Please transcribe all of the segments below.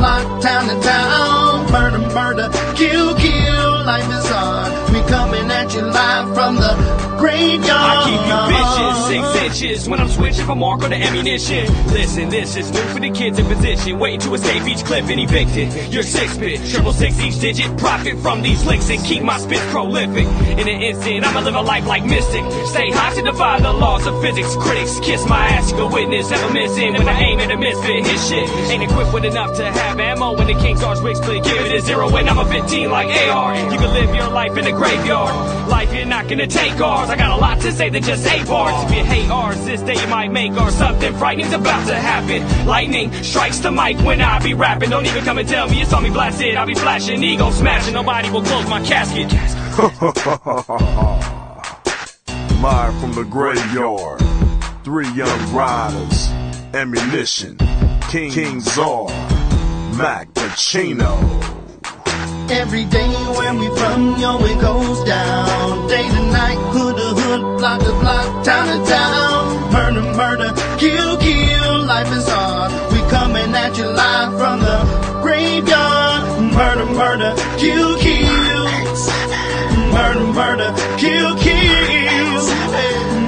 block, town to town. Murder, murder, kill, kill, life is hard. We coming at you live from the graveyard. I keep you bitches 6 inches when I'm switching from Marco to ammunition. Listen, this is new for the kids in position, waiting to escape each clip and evicted. You're 6-bit, 666 each digit, profit from these licks and keep my spits prolific. In an instant, I'ma live a life like Mystic. Stay high to defy the laws of physics. Critics kiss my ass, you can witness, ever missing when I aim at a misfit. His shit ain't equipped with enough to have ammo. When the King Stars wig split, give it a 0 and I'm a 15 like AR. You can live your life in the graveyard. Life, you're not gonna take ours. I got a lot to say that just 8 bars. If you hate ours, this day you might make ours. Something frightening's about to happen. Lightning strikes the mic when I be rapping. Don't even come and tell me you saw me blasted. I'll be flashing, ego smashing. Nobody will close my casket. Live from the graveyard, 3 young riders, ammunition, King Czar, Mac Pacino. Every day where we from, yo, it goes down. Day to night, hood to hood, block to block, town to town. Murder, murder, kill, kill, life is hard. We coming at you live from the graveyard. Murder, murder, kill, kill. Murder, murder, kill, kill.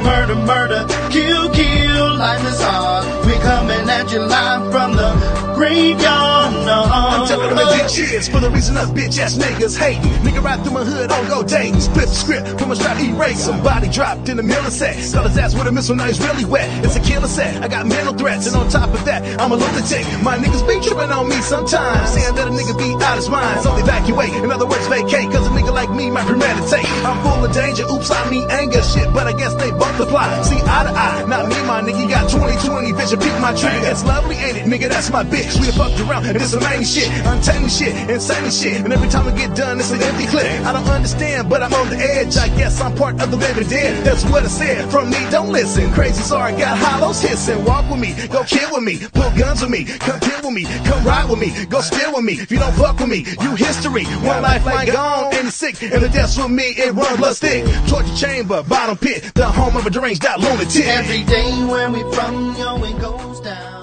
Murder, murder, kill, kill, life is hard. We coming at you live from the graveyard. I'm telling them big cheers for the reason us bitch ass niggas hating. Nigga right through my hood on go dating. Split the script from a strap erase. Somebody dropped in the middle of sex. Got his ass with a missile, now he's really wet. It's a killer set. I got mental threats, and on top of that, I'm a lunatic. My niggas be tripping on me sometimes, saying that a nigga be out his mind. So evacuate, in other words, vacate. Cause a nigga like me might premeditate. I'm full of danger, oops, I mean anger. Shit, but I guess they both apply. See eye to eye, not me, my nigga. You got 20/20 vision, peek my trigger. It's lovely, ain't it? Nigga, that's my bitch. We done fucked around, and this some main shit. Untaming shit, insane shit. And every time I get done, it's an empty clip. I don't understand, but I'm on the edge. I guess I'm part of the living dead. That's what I said. From me, don't listen. Crazy, sorry, got hollows hissing. Walk with me, go kill with me. Pull guns with me, come kill with me. Come ride with me, go spill with me. If you don't fuck with me, you history. One lifeline gone, and it's sick. And the death's with me, it run blood stick. Torture chamber, bottom pit, the home of a deranged out lunatic. Every day where we from, yo, it goes down.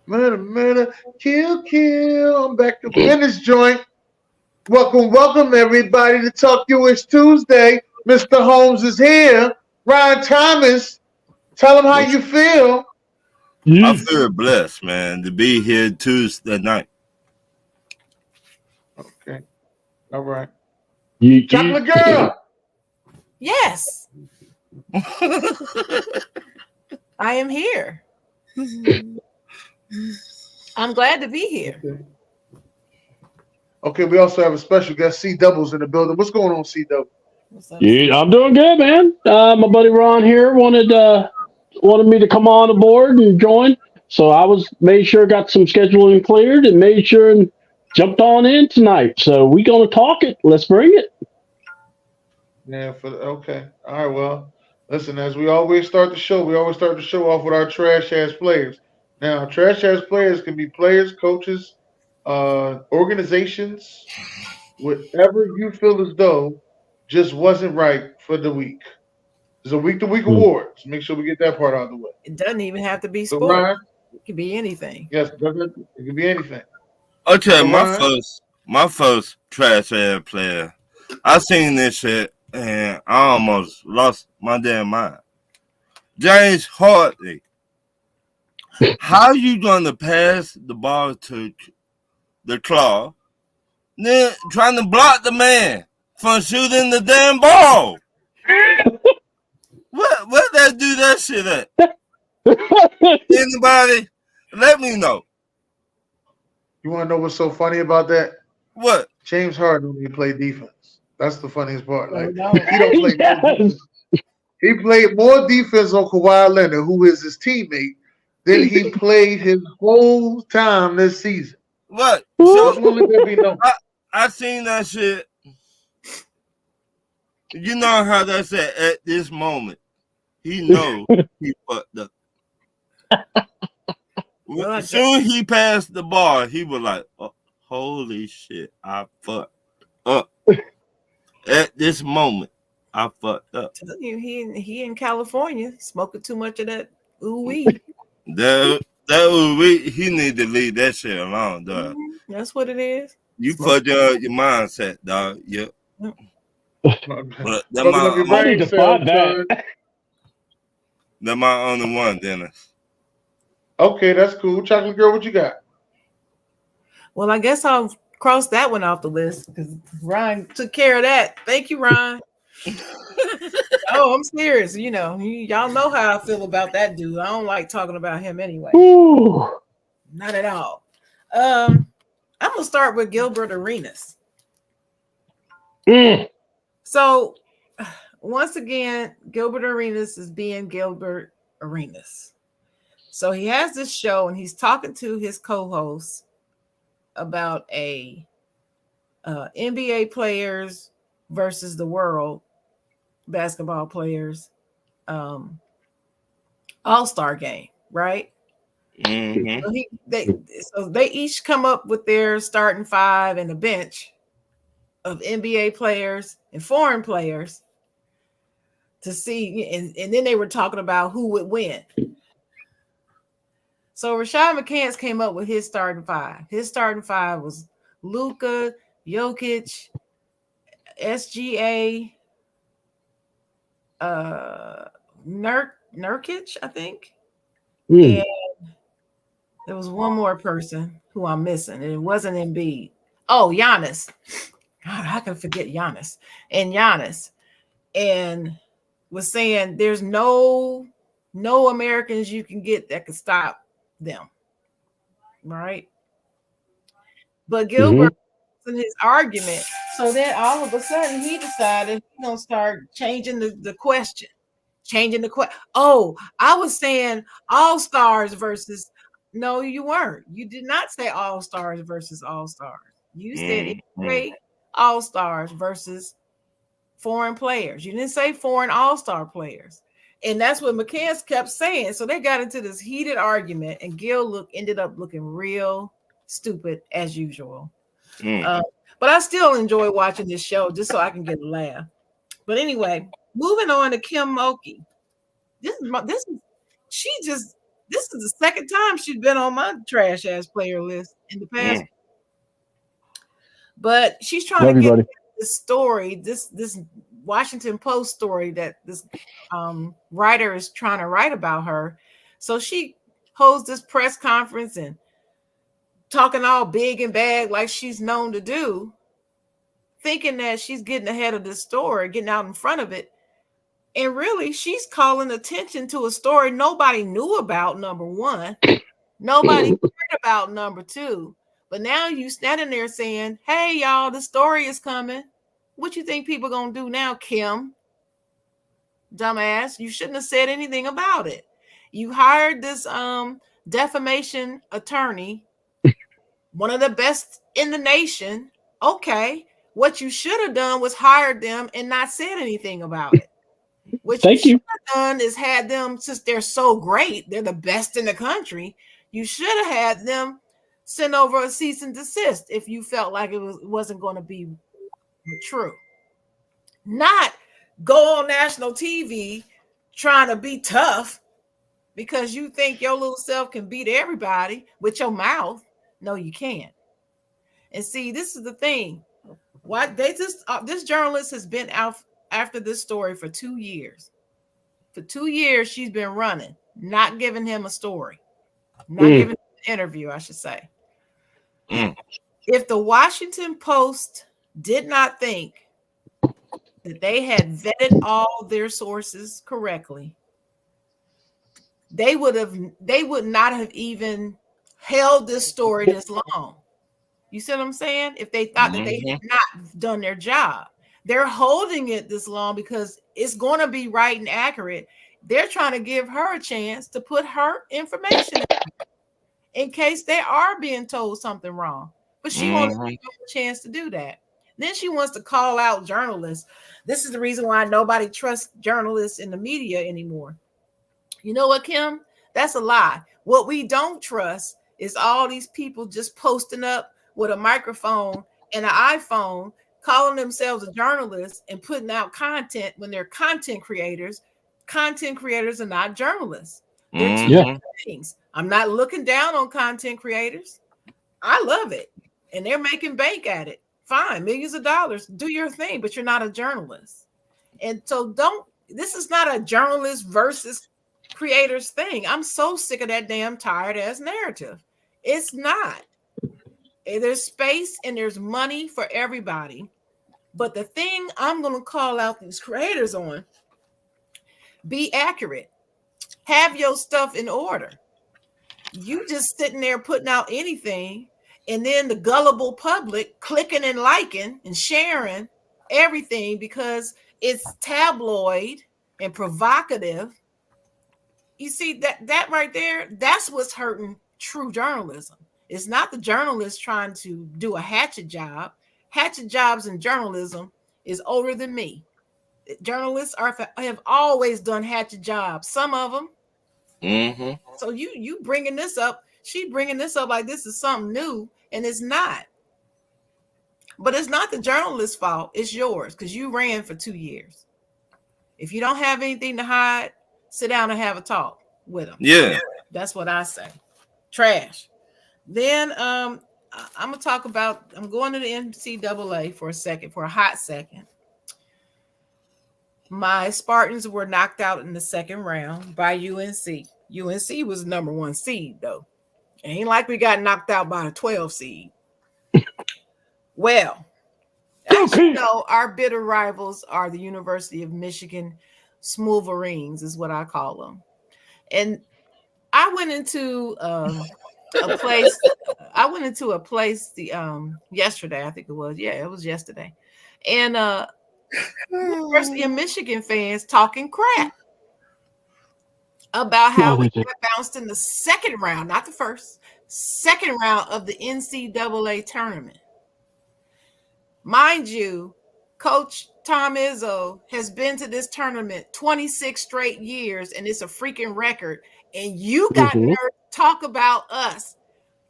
Murder, murder, kill, kill. I'm back to finish joint. Welcome, welcome everybody to Talk Jewish Tuesday. Mr. Holmes is here. Ryan Thomas, tell him how you feel. I feel blessed, man, to be here Tuesday night. Okay. All right. Chocolate girl. Yes. I am here. I'm glad to be here. Okay, we also have a special guest, C Doubles, in the building. What's going on, C Doubles? Yeah, I'm doing good, man. My buddy Ron here wanted me to come on board and join, so I made sure got some scheduling cleared and made sure and jumped on in tonight. So we gonna talk it. Let's bring it. Yeah. Okay. All right. Well, listen. As we always start the show, off with our trash ass players. Now, trash ass players can be players, coaches, organizations, whatever you feel as though just wasn't right for the week. There's a week-to-week award. So make sure we get that part out of the way. It doesn't even have to be So, sports. Ryan, It could be anything. yes, it could be anything. Okay, So, Ryan, my first trash ass player. I seen this shit and I almost lost my damn mind. James Hartley. How you gonna pass the ball to the claw, then trying to block the man from shooting the damn ball? Where that do that shit at? Anybody? Let me know. you want to know what's so funny about that? What? James Harden only played defense. That's the funniest part. Like, no. he don't play no defense. He played more defense on Kawhi Leonard, who is his teammate, than he played his whole time this season. What? So So I seen that shit. You know how that's at this moment. He know he fucked up. As soon as he passed the ball, he was like, oh, holy shit, I fucked up. At this moment, I fucked up. Telling you, he in California smoking too much of that ooh-wee. That was he need to leave that shit alone, dog. That's what it is. You fucked your mindset, dog. Yep. But that Smoking up your my I need brain to cells, find that. son. that my only one, Dennis. Okay, that's cool. Chocolate girl, what you got? Well, I guess I'll cross that one off the list because Ryan took care of that. Thank you, Ryan. Oh, I'm serious. You know, y'all know how I feel about that dude. I don't like talking about him anyway. Ooh. Not at all. I'm gonna start with Gilbert Arenas. Mm. So, once again, Gilbert Arenas is being Gilbert Arenas. So he has this show and he's talking to his co-host about NBA players versus the world basketball players all-star game, right? Mm-hmm. So they each come up with their starting five and a bench of NBA players and foreign players to see, and then they were talking about who would win. So Rashad McCants came up with his starting five. His starting five was Luka, Jokic, SGA, Nurkic, I think. Mm. And there was one more person who I'm missing, and it wasn't Embiid. Oh, Giannis. God, how can I forget Giannis? And Giannis, and was saying there's no Americans you can get that could stop them, right? But Gilbert in his argument, so then all of a sudden he decided he's gonna start changing the question, Oh, I was saying all stars versus. No, you weren't. You did not say all stars versus all stars. You said all stars versus foreign players. You didn't say foreign all-star players. And that's what McCants kept saying. So they got into this heated argument, and Gil ended up looking real stupid as usual. But I still enjoy watching this show just so I can get a laugh. But anyway, moving on to Kim Mulkey. This is the second time she's been on my trash ass player list in the past. But she's trying to get this story, this Washington Post story that this writer is trying to write about her. So she holds this press conference and talking all big and bad like she's known to do, thinking that she's getting ahead of this story, getting out in front of it. And really, she's calling attention to a story nobody knew about, number one. Nobody cared about, number two. But now you standing there saying, hey, y'all, the story is coming. What you think people going to do now, Kim? Dumbass. You shouldn't have said anything about it. You hired this defamation attorney, one of the best in the nation. Okay. What you should have done was hired them and not said anything about it. What you should have done is had them, since they're so great, they're the best in the country, you should have had them send over a cease and desist if you felt like it wasn't going to be true. Not go on national TV trying to be tough because you think your little self can beat everybody with your mouth. No, you can't. And see, this is the thing. Why this journalist has been out after this story for 2 years. For 2 years, she's been running, not giving him a story, not giving him an interview, I should say. If the Washington Post did not think that they had vetted all their sources correctly, they would not have even held this story this long. You see what I'm saying? If they thought that they had not done their job, they're holding it this long because it's going to be right and accurate. They're trying to give her a chance to put her information in case they are being told something wrong. But she wants to give them a chance to do that. Then she wants to call out journalists. This is the reason why nobody trusts journalists in the media anymore. You know what, Kim? That's a lie. What we don't trust is all these people just posting up with a microphone and an iPhone calling themselves a journalist and putting out content when they're content creators. Content creators are not journalists. They're two different things. I'm not looking down on content creators. I love it. And they're making bank at it. Fine, millions of dollars. Do your thing, but you're not a journalist. And so this is not a journalist versus creators thing. I'm so sick of that damn tired ass narrative. It's not. There's space and there's money for everybody. But the thing I'm going to call out these creators on, be accurate. Have your stuff in order. You just sitting there putting out anything, and then the gullible public clicking and liking and sharing everything because it's tabloid and provocative. You see that right there, that's what's hurting true journalism. It's not the journalist trying to do a hatchet job. Hatchet jobs in journalism is older than me. Journalists have always done hatchet jobs. Some of them. Mm-hmm. So you bringing this up, she bringing this up like this is something new, and it's not. But it's not the journalist's fault. It's yours because you ran for 2 years. If you don't have anything to hide, sit down and have a talk with them. Yeah, that's what I say. Trash. Then I'm gonna talk about. I'm going to the NCAA for a hot second. My Spartans were knocked out in the second round by UNC. UNC was the number 1 seed, though. It ain't like we got knocked out by a 12 seed. Well, as you know, our bitter rivals are the University of Michigan Smooverines, is what I call them. And I went into a place. I went into a place yesterday. I think it was. Yeah, it was yesterday. And University of Michigan fans talking crap about how we got bounced in the second round, not the first, second round of the NCAA tournament. Mind you, Coach Tom Izzo has been to this tournament 26 straight years, and it's a freaking record. And you got nerve to talk about us.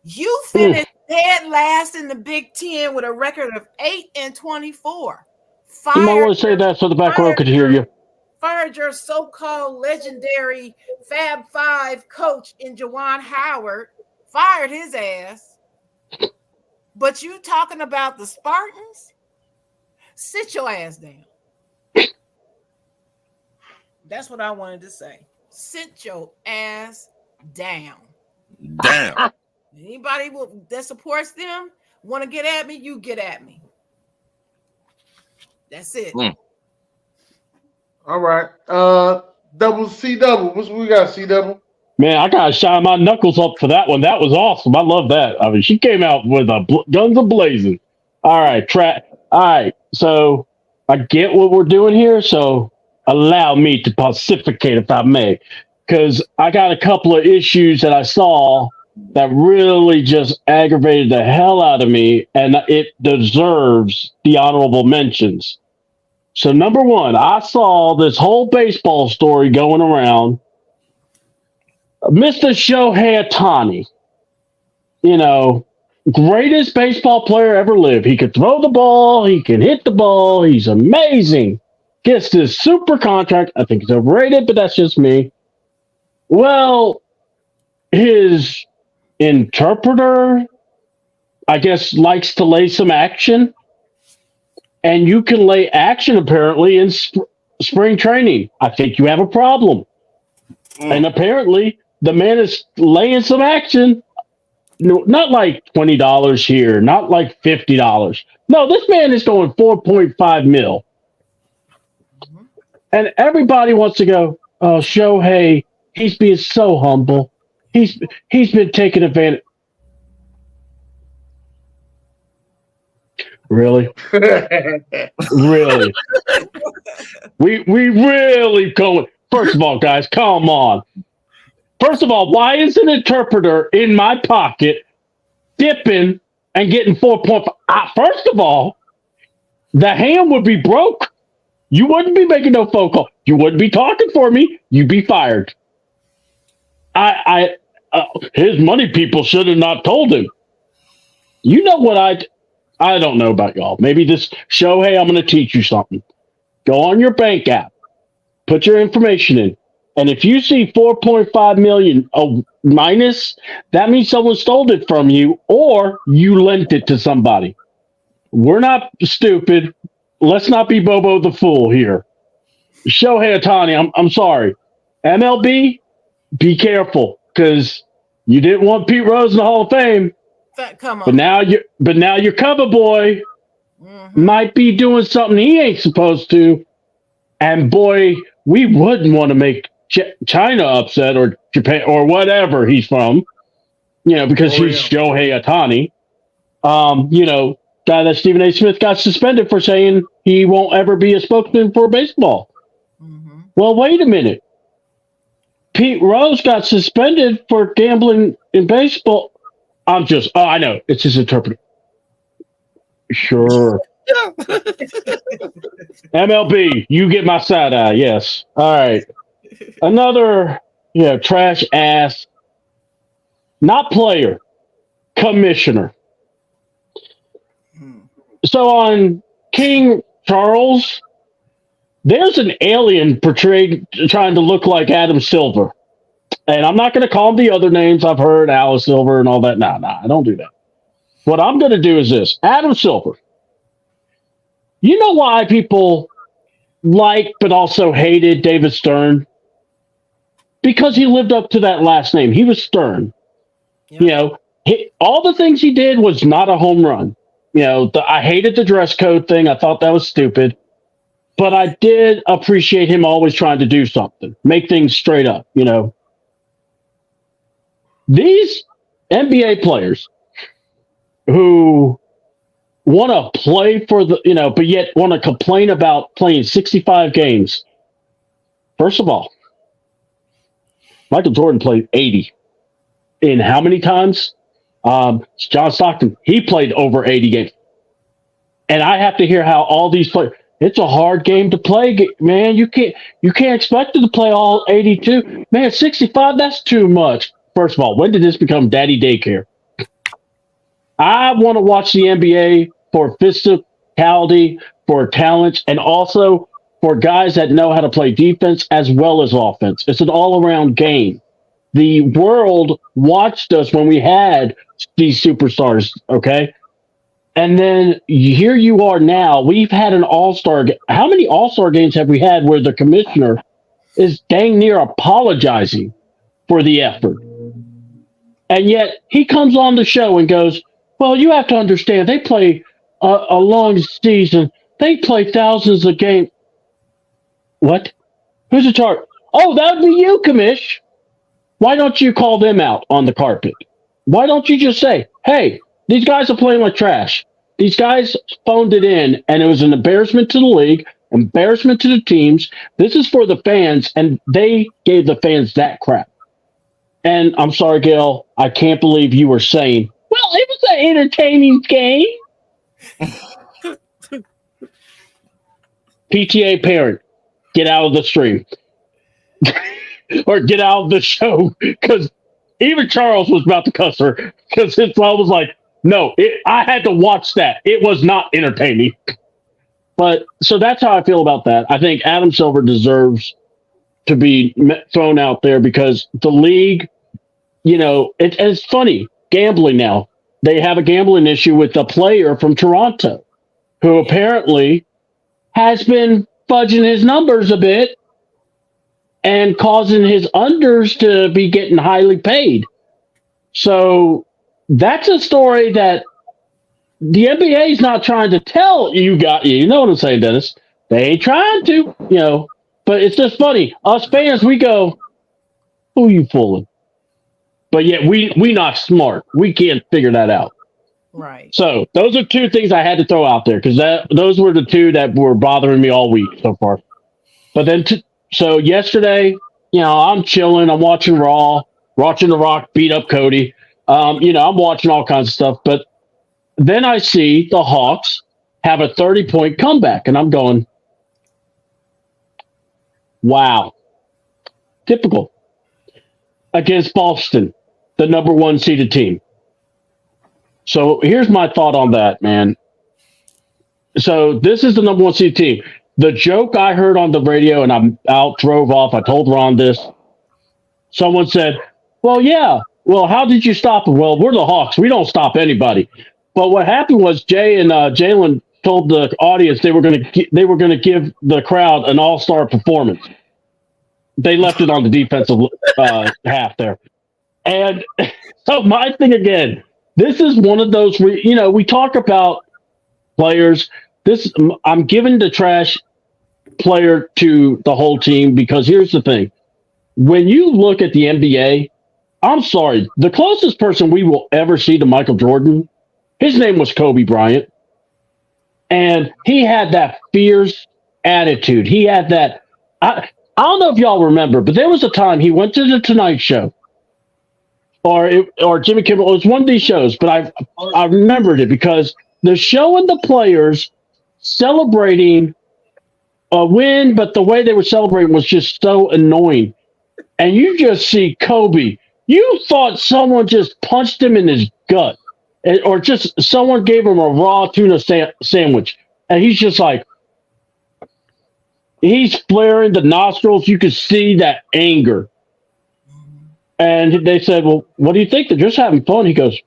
You finished dead last in the Big Ten with a record of 8-24. You might want to say that so the back row could hear you. Fired your so-called legendary Fab Five coach in Juwan Howard. Fired his ass. But you talking about the Spartans? Sit your ass down. That's what I wanted to say. Sit your ass down. Damn. Anybody that supports them want to get at me, you get at me. That's it. All right. Double C double. What's we got, C double? Man, I gotta shine my knuckles up for that one. That was awesome. I love that. I mean, she came out with guns a-blazing. All right, all right. So I get what we're doing here. So allow me to pontificate, if I may, because I got a couple of issues that I saw that really just aggravated the hell out of me, and it deserves the honorable mentions. So number one, I saw this whole baseball story going around. Mr. Shohei Ohtani, greatest baseball player ever lived. He could throw the ball. He can hit the ball. He's amazing. Gets this super contract. I think it's overrated, but that's just me. Well, his interpreter, I guess, likes to lay some action. And you can lay action, apparently, in spring training. I think you have a problem. And apparently, the man is laying some action. No, not like $20 here, not like $50. No, this man is going 4.5 mil. And everybody wants to go, oh, Shohei, he's being so humble. He's been taking advantage. Really? Really? We really going. First of all, guys, come on. First of all, why is an interpreter in my pocket dipping and getting 4.5? First of all, the hand would be broke. You wouldn't be making no phone call. You wouldn't be talking for me. You'd be fired. His money people should have not told him. You know what I don't know about y'all. Maybe this Shohei, I'm going to teach you something. Go on your bank app, put your information in, and if you see 4.5 million minus, that means someone stole it from you or you lent it to somebody. We're not stupid. Let's not be Bobo the Fool here. Shohei Ohtani, I'm sorry. MLB, be careful because you didn't want Pete Rose in the Hall of Fame. Come on. But now your cover boy might be doing something he ain't supposed to. And boy, we wouldn't want to make China upset or Japan or whatever he's from, because he's Shohei Ohtani. Guy that Stephen A. Smith got suspended for saying he won't ever be a spokesman for baseball. Mm-hmm. Well, wait a minute. Pete Rose got suspended for gambling in baseball. I know. It's his interpreter. Sure. MLB, you get my side eye. Yes. All right. Another, trash ass, not player, commissioner. So on King Charles, there's an alien portrayed trying to look like Adam Silver. And I'm not going to call him the other names I've heard, Alice Silver and all that. Nah, I don't do that. What I'm going to do is this. Adam Silver. You know why people like but also hated David Stern? Because he lived up to that last name. He was Stern. Yep. All the things he did was not a home run. I hated the dress code thing. I thought that was stupid. But I did appreciate him always trying to do something, make things straight up, These NBA players who want to play for but yet want to complain about playing 65 games. First of all, Michael Jordan played 80. In how many times? John Stockton, he played over 80 games. And I have to hear how all these players, it's a hard game to play, man. You can't expect them to play all 82. Man, 65, that's too much. First of all, when did this become daddy daycare? I want to watch the NBA for physicality, for talent, and also for guys that know how to play defense as well as offense. It's an all-around game. The world watched us when we had these superstars, okay? And then here you are now. We've had an all-star. How many all-star games have we had where the commissioner is dang near apologizing for the effort? And yet he comes on the show and goes, well, you have to understand, they play a long season. They play thousands of games. What? Who's in charge? Oh, that would be you, Commish. Why don't you call them out on the carpet? Why don't you just say, hey, these guys are playing like trash. These guys phoned it in, and it was an embarrassment to the league, embarrassment to the teams. This is for the fans, and they gave the fans that crap. And I'm sorry, Gail, I can't believe you were saying, well, it was an entertaining game. PTA parent, get out of the stream. Or get out of the show, because even Charles was about to cuss her, because I was like, no, I had to watch that. It was not entertaining. But so that's how I feel about that. I think Adam Silver deserves to be thrown out there because the league, it's funny, gambling now. They have a gambling issue with a player from Toronto who apparently has been fudging his numbers a bit and causing his unders to be getting highly paid. So that's a story that the NBA is not trying to tell you. You know what I'm saying, Dennis? They ain't trying to, but it's just funny. Us fans, we go, who you fooling? But yet we not smart. We can't figure that out. Right. So those are two things I had to throw out there because those were the two that were bothering me all week so far. But then, so yesterday, I'm chilling. I'm watching Raw, watching The Rock beat up Cody. I'm watching all kinds of stuff. But then I see the Hawks have a 30-point comeback, and I'm going, wow. Typical. Against Boston, the number one seeded team. So here's my thought on that, man. So this is the number 1 seed team. The joke I heard on the radio, and I'm out, drove off. I told Ron this. Someone said, "Well, yeah. Well, how did you stop them?" Well, we're the Hawks. We don't stop anybody. But what happened was Jay and Jalen told the audience they were going to give the crowd an all-star performance. They left it on the defensive half there. And so my thing again, this is one of those we talk about players. I'm giving the trash player to the whole team because here's the thing. When you look at the NBA, I'm sorry, the closest person we will ever see to Michael Jordan, his name was Kobe Bryant. And he had that fierce attitude. He had that. I don't know if y'all remember, but there was a time he went to the Tonight Show or Jimmy Kimmel. It was one of these shows, but I remembered it because the show and the players celebrating a win, but the way they were celebrating was just so annoying. And you just see Kobe. You thought someone just punched him in his gut, or just someone gave him a raw tuna sandwich. And he's just like, he's flaring the nostrils. You could see that anger. And they said, "Well, what do you think? They're just having fun." He goes,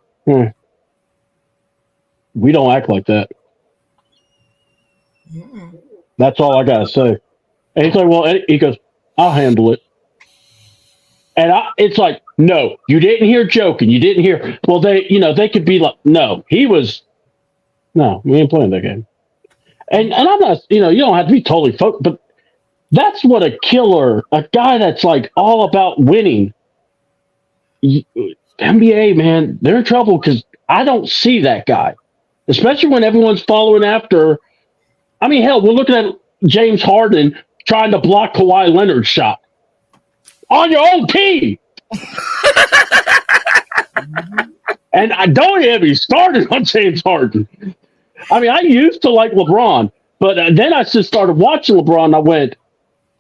"We don't act like that." That's all I got to say. And he's like, "Well," he goes, "I'll handle it." And it's like, no, you didn't hear joking. You didn't hear, well, they could be like, no, we ain't playing that game. And I'm not, you don't have to be totally focused, but that's what a guy that's like all about winning. NBA, man, they're in trouble because I don't see that guy, especially when everyone's following after. I mean, hell, we're looking at James Harden trying to block Kawhi Leonard's shot on your own team. And I don't get me started on James Harden. I mean, I used to like LeBron, but then I just started watching LeBron and I went,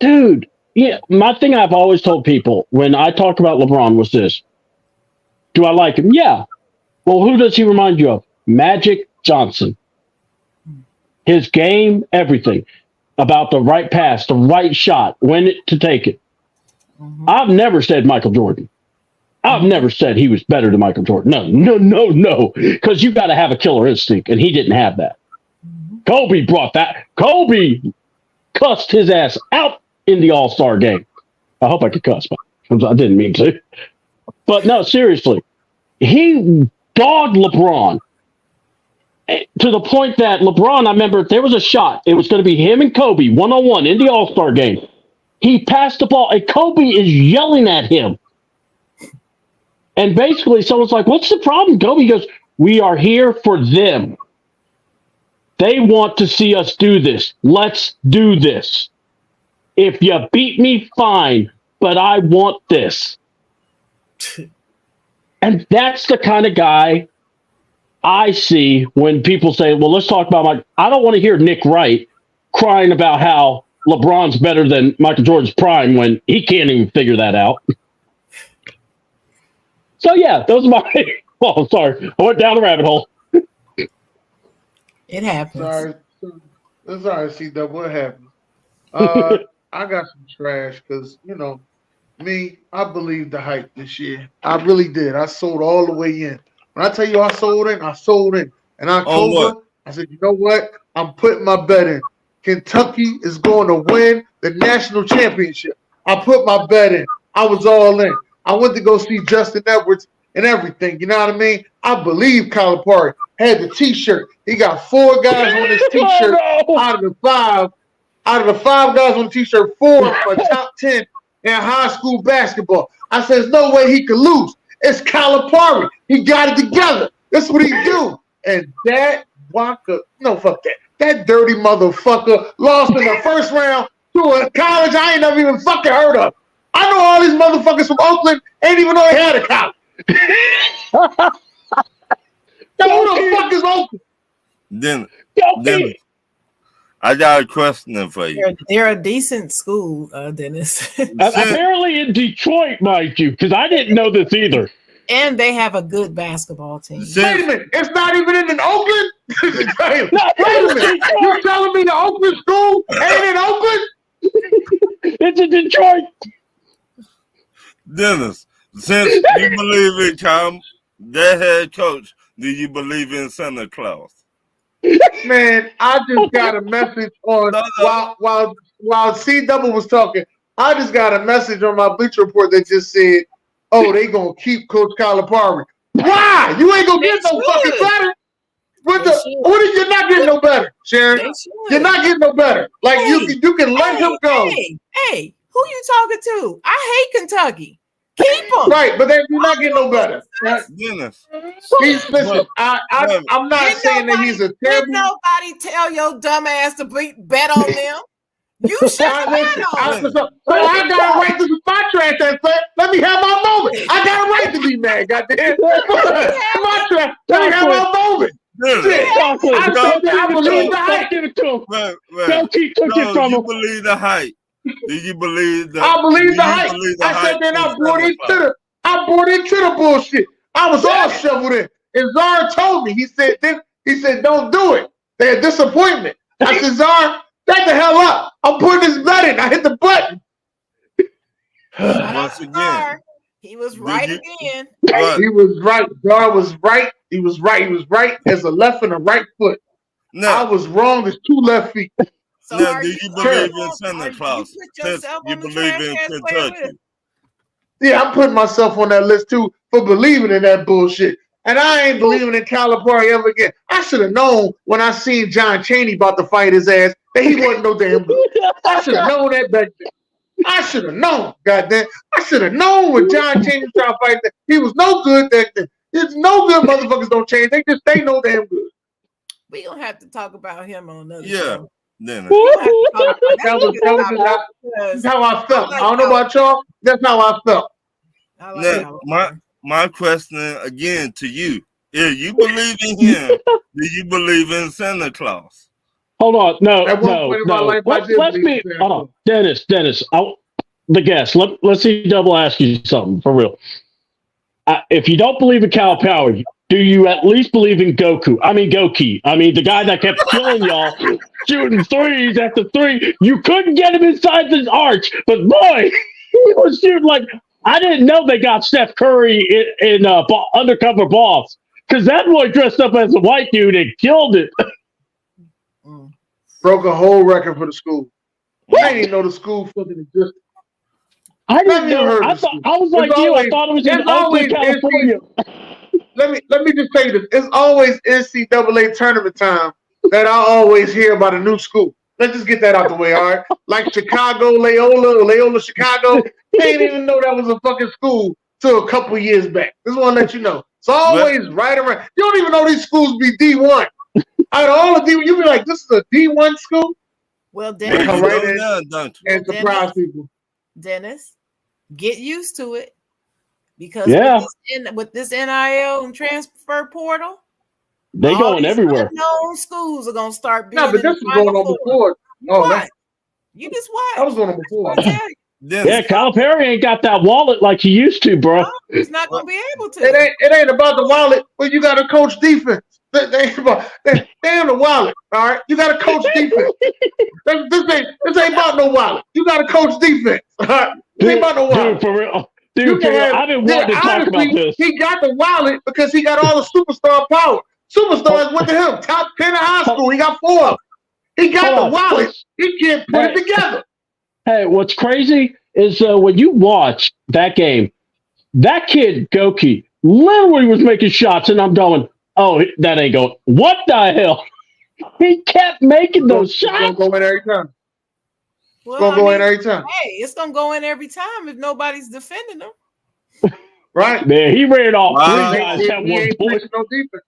dude, yeah. My thing I've always told people when I talk about LeBron was this. Do I like him? Yeah. Well, who does he remind you of? Magic Johnson. His game, everything. About the right pass, the right shot, when to take it. I've never said Michael Jordan. I've never said he was better than Michael Jordan. No. Because you got to have a killer instinct, and he didn't have that. Kobe brought that. Kobe cussed his ass out in the All-Star game. I hope I could cuss, but I didn't mean to. But no, seriously. He dogged LeBron to the point that LeBron, I remember there was a shot. It was going to be him and Kobe, one-on-one in the All-Star game. He passed the ball, and Kobe is yelling at him. And basically, someone's like, what's the problem, Kobe? He goes, we are here for them. They want to see us do this. Let's do this. If you beat me, fine, but I want this. And that's the kind of guy I see when people say, well, let's talk about I don't want to hear Nick Wright crying about how LeBron's better than Michael Jordan's prime when he can't even figure that out. So, yeah, those are my... Oh, sorry. I went down the rabbit hole. It happens. Sorry. It's all right, C-Dub. What happened? I got some trash because, me, I believed the hype this year. I really did. I sold all the way in. When I tell you I sold in. And October, I said, you know what? I'm putting my bet in. Kentucky is going to win the national championship. I put my bet in. I was all in. I went to go see Justin Edwards and everything. You know what I mean? I believe Calipari had the T-shirt. He got 4 guys on his T-shirt out of the 5. Out of the 5 guys on the T-shirt, 4 are top 10 in high school basketball. I said, there's no way he could lose. It's Calipari. He got it together. That's what he do. And that Waka, no, fuck that. That dirty motherfucker lost in the first round to a college I ain't never even fucking heard of. I know all these motherfuckers from Oakland ain't even know they had a college. Who the fuck is Oakland? Then I got a question for you. They're a decent school, Dennis. Apparently in Detroit, mind you, because I didn't know this either. And they have a good basketball team. Wait a minute, it's not even in Oakland? Wait a minute, you telling me the Oakland school ain't in Oakland? It's in Detroit. Dennis, since you believe in their head coach, do you believe in Santa Claus? Man, I just got a message on while C Double was talking. I just got a message on my Bleacher Report that just said, "Oh, they gonna keep Coach Calipari." Why? You ain't gonna get no fucking better. What is you're not getting no better, Sharon? You're not getting no better. Like you can let him go. Hey, who you talking to? I hate Kentucky. Keep him. Right, but then you're not getting no better. Dennis. Listen, I'm not saying that he's a terrible. Did nobody tell your dumb ass to bet on them? You should have bet on them. So I got a right to be my trash that say, let me have my moment. I got a right to be mad, goddamn. My trash. Let me have my moment. I believe the hype. Give it to him. Don't keep it from him. You believe the hype. Do you believe the I believe the hype. I said then I brought into the bullshit. I was all shoveled in. And Czar told me, he said, don't do it. They're a disappointment. I said, Czar, shut the hell up. I'm putting this bet in. I hit the button. Once again. He was right again. He was right. Czar was right. He was right. He was right as a left and a right foot. I was wrong as two left feet. So now, do you believe in Santa Claus? You believe in Kentucky? Yeah, I'm putting myself on that list too for believing in that bullshit. And I ain't believing in Calipari ever again. I should have known when I seen John Chaney about to fight his ass that he wasn't no damn good. I should have known that back then. I should have known, goddamn. I should have known when John Chaney was trying to fight that he was no good back then. It's no good motherfuckers don't change. They just stay no damn good. We gonna have to talk about him on another show. Dennis. That's how I felt. I don't know about y'all. That's how I felt. Now, my question again to you: if you believe in him, do you believe in Santa Claus? Hold on, no. Let's be. Hold on, Dennis. The guest. Let's see. Double ask you something for real. If you don't believe in Calipari, do you at least believe in Goku? I mean, Goki. I mean, the guy that kept killing y'all, shooting threes after three. You couldn't get him inside the arch, but boy, he was shooting like I didn't know they got Steph Curry in Undercover Boss because that boy dressed up as a white dude and killed it. Broke a whole record for the school. I didn't even know the school fucking existed. I didn't know. I was like you. I thought it was in Oakland, California. Let me just tell you this. It's always NCAA tournament time that I always hear about a new school. Let's just get that out the way, all right? Like Chicago, Loyola, Chicago. They didn't even know that was a fucking school till a couple years back. Just want to let you know. It's always right around. You don't even know these schools be D1. Out of all the D1, you be like, this is a D1 school? Well, Dennis, come right in and surprise people. Dennis, get used to it. Because with this NIL and transfer portal, they going everywhere. Unknown schools are gonna start being. No, but this was going on before. You just watch. That was going on before. Yeah, Calipari ain't got that wallet like he used to, bro. No, he's not gonna be able to. It ain't about the wallet, but you got to coach defense. They ain't the wallet. All right, you got to coach defense. This ain't about no wallet. You got to coach defense. All right, it ain't about no wallet. Dude, for real. Dude, I've been wanting to talk about this. He got the wallet because he got all the superstar power. Superstars went to him. Top 10 in high school. He got 4 of them. He got the wallet. He can't put it together. Hey, what's crazy is when you watch that game, that kid, Goki, literally was making shots, and I'm going, oh, that ain't going. What the hell? He kept making those shots. It's going to go in every time. It's going to go in every time. Hey, it's going to go in every time if nobody's defending them. Right. Man, he ran off 3 guys at one point. No defense.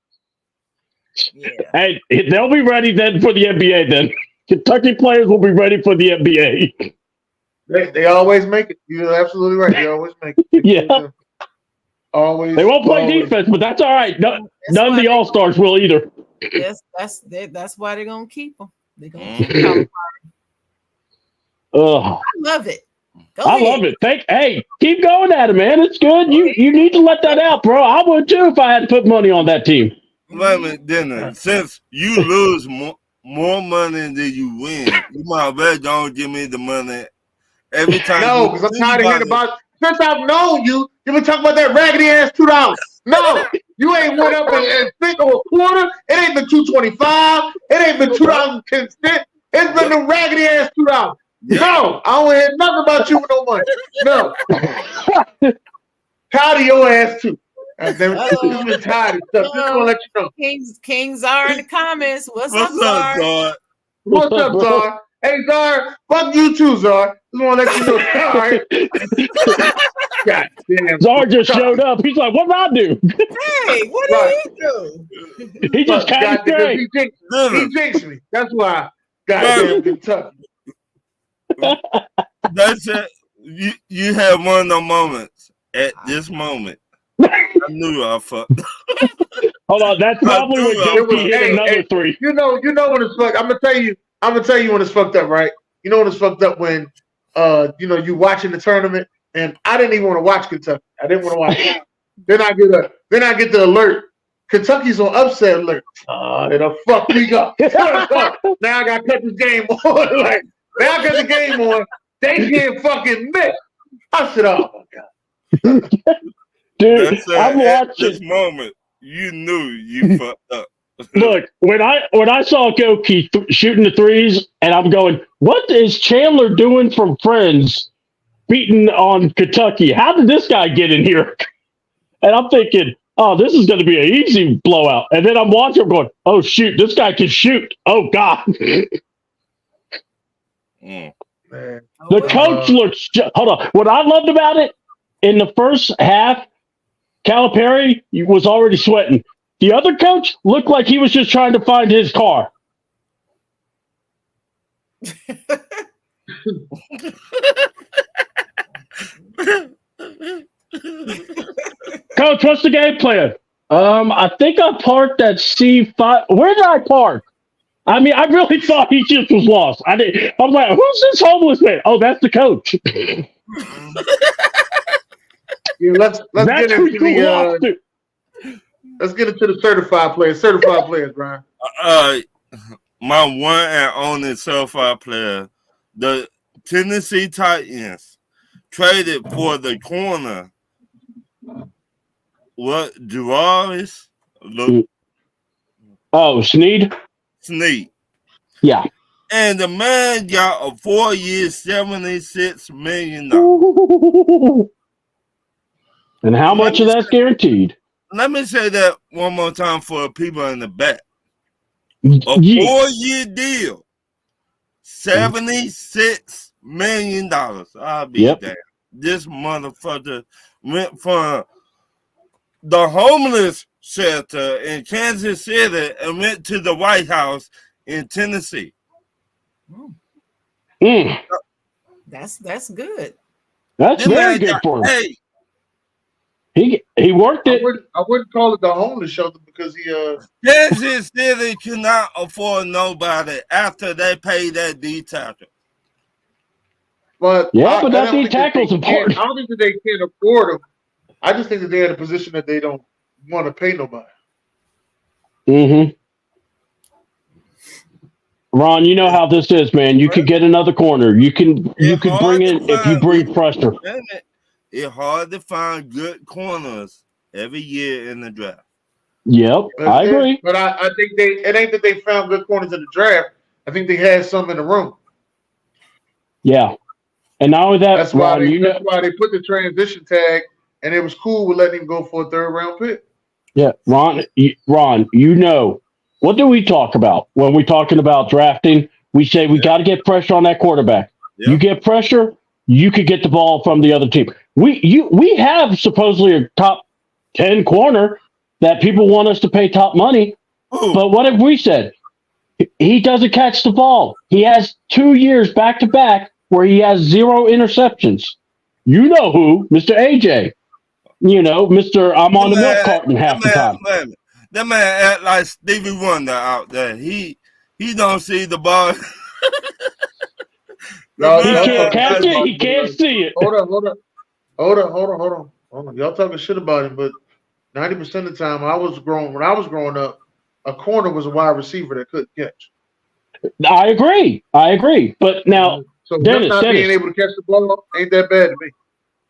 Yeah. Hey, they'll be ready then for the NBA then. Kentucky players will be ready for the NBA. They always make it. You're absolutely right. They always make it. Yeah. Always. They won't play defense, but that's all right. None of the All-Stars will either. Yes, that's why they're going to keep them. They're going to keep them. I love it. Go I ahead. love it. Hey, keep going at it, man. It's good. You need to let that out, bro. I would too if I had to put money on that team. Wait a minute, then since you lose more money than you win, you might well don't give me the money every time. No, because I'm tired of hearing about. Since I've known you, you've been talking about that raggedy ass $2. No, you ain't went up and think of a quarter. It ain't been $2.25. It ain't been $2.10. It's been the raggedy ass $2. No, I don't hear nothing about you with no money. No. Tired of your ass too. You've been tired of stuff. Just want to let you know. King Czar in the comments. What's up, What's up, Czar? God? What's up, Czar? Hey, Czar. Fuck you too, Czar. Just want to let you know. All right. God damn. Czar just showed up. He's like, what did I do? Hey, what did he do? He just kind of He jinxed me. That's why. Goddamn Kentucky. That's it. You have one of the moments at this moment. I knew I fucked. Hold on, that's probably when Jokie hit another three. You know when it's fucked. I'm gonna tell you when it's fucked up, right? You know when it's fucked up when you watching the tournament and I didn't even want to watch Kentucky. I didn't want to watch it. Then I get the alert. Kentucky's on upset alert. It'll fuck me up. Now I gotta cut this game on. Like now I cut the game on. They can't fucking miss. I said, oh my God. Dude, I'm watching at this moment. You knew you fucked up. Look, when I saw Goki shooting the threes, and I'm going, what is Chandler doing from Friends beating on Kentucky? How did this guy get in here? And I'm thinking, oh, this is going to be an easy blowout. And then I'm watching, I'm going, oh, shoot, this guy can shoot. Oh, God. Man. The coach looks, hold on. What I loved about it, in the first half, Calipari was already sweating. The other coach looked like he was just trying to find his car. Coach, what's the game plan? I think I parked at C5. Where did I park? I mean, I really thought he just was lost. I'm like, who's this homeless man? Oh, that's the coach. Yeah, let's get into the certified players. Certified players, Brian. My one and only certified player, the Tennessee Titans traded for the corner. What Jararis? Oh, Snead? Snead. Yeah. And the man got a 4-year, $76 million. And how much of that's guaranteed? Let me say that one more time for people in the back. A 4-year deal, $76 million. I'll be damned. This motherfucker went from the homeless shelter in Kansas City and went to the White House in Tennessee. That's good. That's very good for him. Hey, he worked it. I wouldn't call it the homeless shelter because he Kansas City cannot afford nobody after they pay that D tackle. But but that D tackle's important. I don't think that they can't afford them. I just think that they're in a position that they don't want to pay nobody. Mm-hmm. Ron, you know how this is, man. You could get another corner. You could bring in if you bring pressure. It's hard to find good corners every year in the draft. Yep, I agree. But I think it ain't that they found good corners in the draft. I think they had some in the room. Yeah. And not only that, that's why they put the transition tag, and it was cool with letting him go for a 3rd round pick. Yeah, Ron, you know, what do we talk about when we're talking about drafting? We say we got to get pressure on that quarterback. Yep. You get pressure, you could get the ball from the other team. We have supposedly a top 10 corner that people want us to pay top money. Ooh. But what have we said? He doesn't catch the ball. He has 2 years back to back where he has 0 interceptions. You know who? Mr. AJ. You know, Mr. I'm on the milk carton half the time. That man act like Stevie Wonder out there. He don't see the ball. Y'all He can't talking catch shit it. about He him, can't but- see it. Hold on. Y'all talking shit about him, but 90% of the time when I was growing up, a corner was a wide receiver that couldn't catch. I agree. But now, So him Dennis, not being able to catch the ball ain't that bad to me.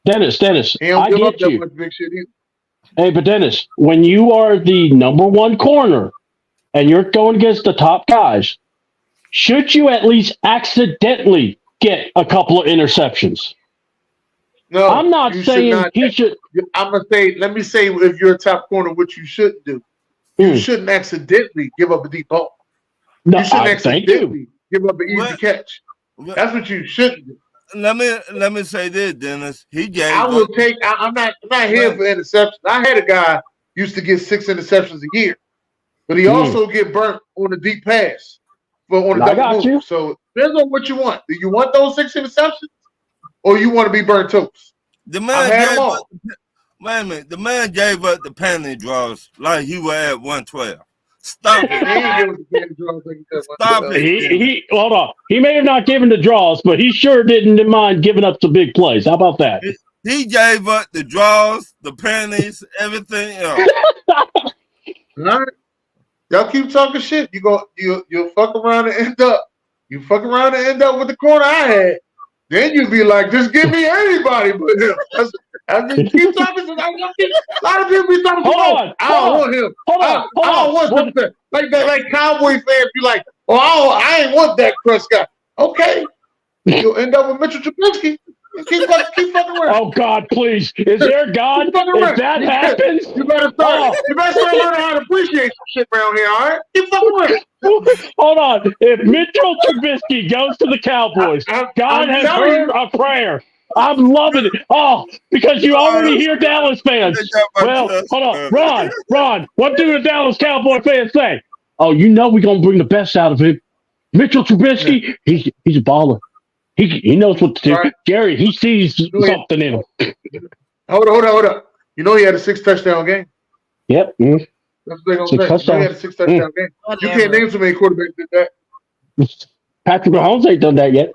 Dennis, He don't I give up get that you. much big shit either. Hey, but Dennis, when you are the number one corner and you're going against the top guys, should you at least accidentally get a couple of interceptions? No, I'm not you saying should not. he should. I'm gonna say. Let me say, if you're a top corner, what you shouldn't do. You shouldn't accidentally give up a deep ball. No, You shouldn't thank you. accidentally give up an easy What? catch. That's what you shouldn't do. Let me say this, Dennis. He gave I will up. take. I'm not here for interceptions. I had a guy used to get 6 interceptions a year, but he also get burnt on a deep pass, but on a I double got move. you. So depends on what you want. Do you want those 6 interceptions, or you want to be burnt toast? The I man had gave them up. all. Wait a minute. The man gave up the penalty draws like he was at 112. Stop He it. ain't give us the penalty draws like he said one Stop time. it. He hold on. He may have not given the draws, but he sure didn't mind giving up some big plays. How about that? He gave up the draws, the penalties, everything else. All right. Y'all keep talking shit. You'll fuck around and end up. You fuck around and end up with the corner I had. Then you'd be like, just give me anybody but him. That's keep talking. A lot of people be talking about. I don't want him. I don't want him. Like that, like Cowboy fans be like, oh, I ain't want that Prescott. Okay, you'll end up with Mitchell Trubisky. Keep fucking around. Oh God, please! Is there a God? Keep fucking If around. that happens, You better start. You better start learning how to appreciate some shit around here. All right, keep fucking around. hold on. If Mitchell Trubisky goes to the Cowboys, God has heard a prayer. I'm loving it. Oh, because you already hear Dallas fans. Well, hold on, Ron. What do the Dallas Cowboy fans say? Oh, you know we're gonna bring the best out of him. Mitchell Trubisky, he's a baller. He knows what to do. Right. Gary, he sees something in him. Hold up. You know he had a 6 touchdown game. Yep. That's what they're gonna say. You know he had a 6 touchdown game. You can't name so many quarterbacks did that. Patrick Mahomes ain't done that yet.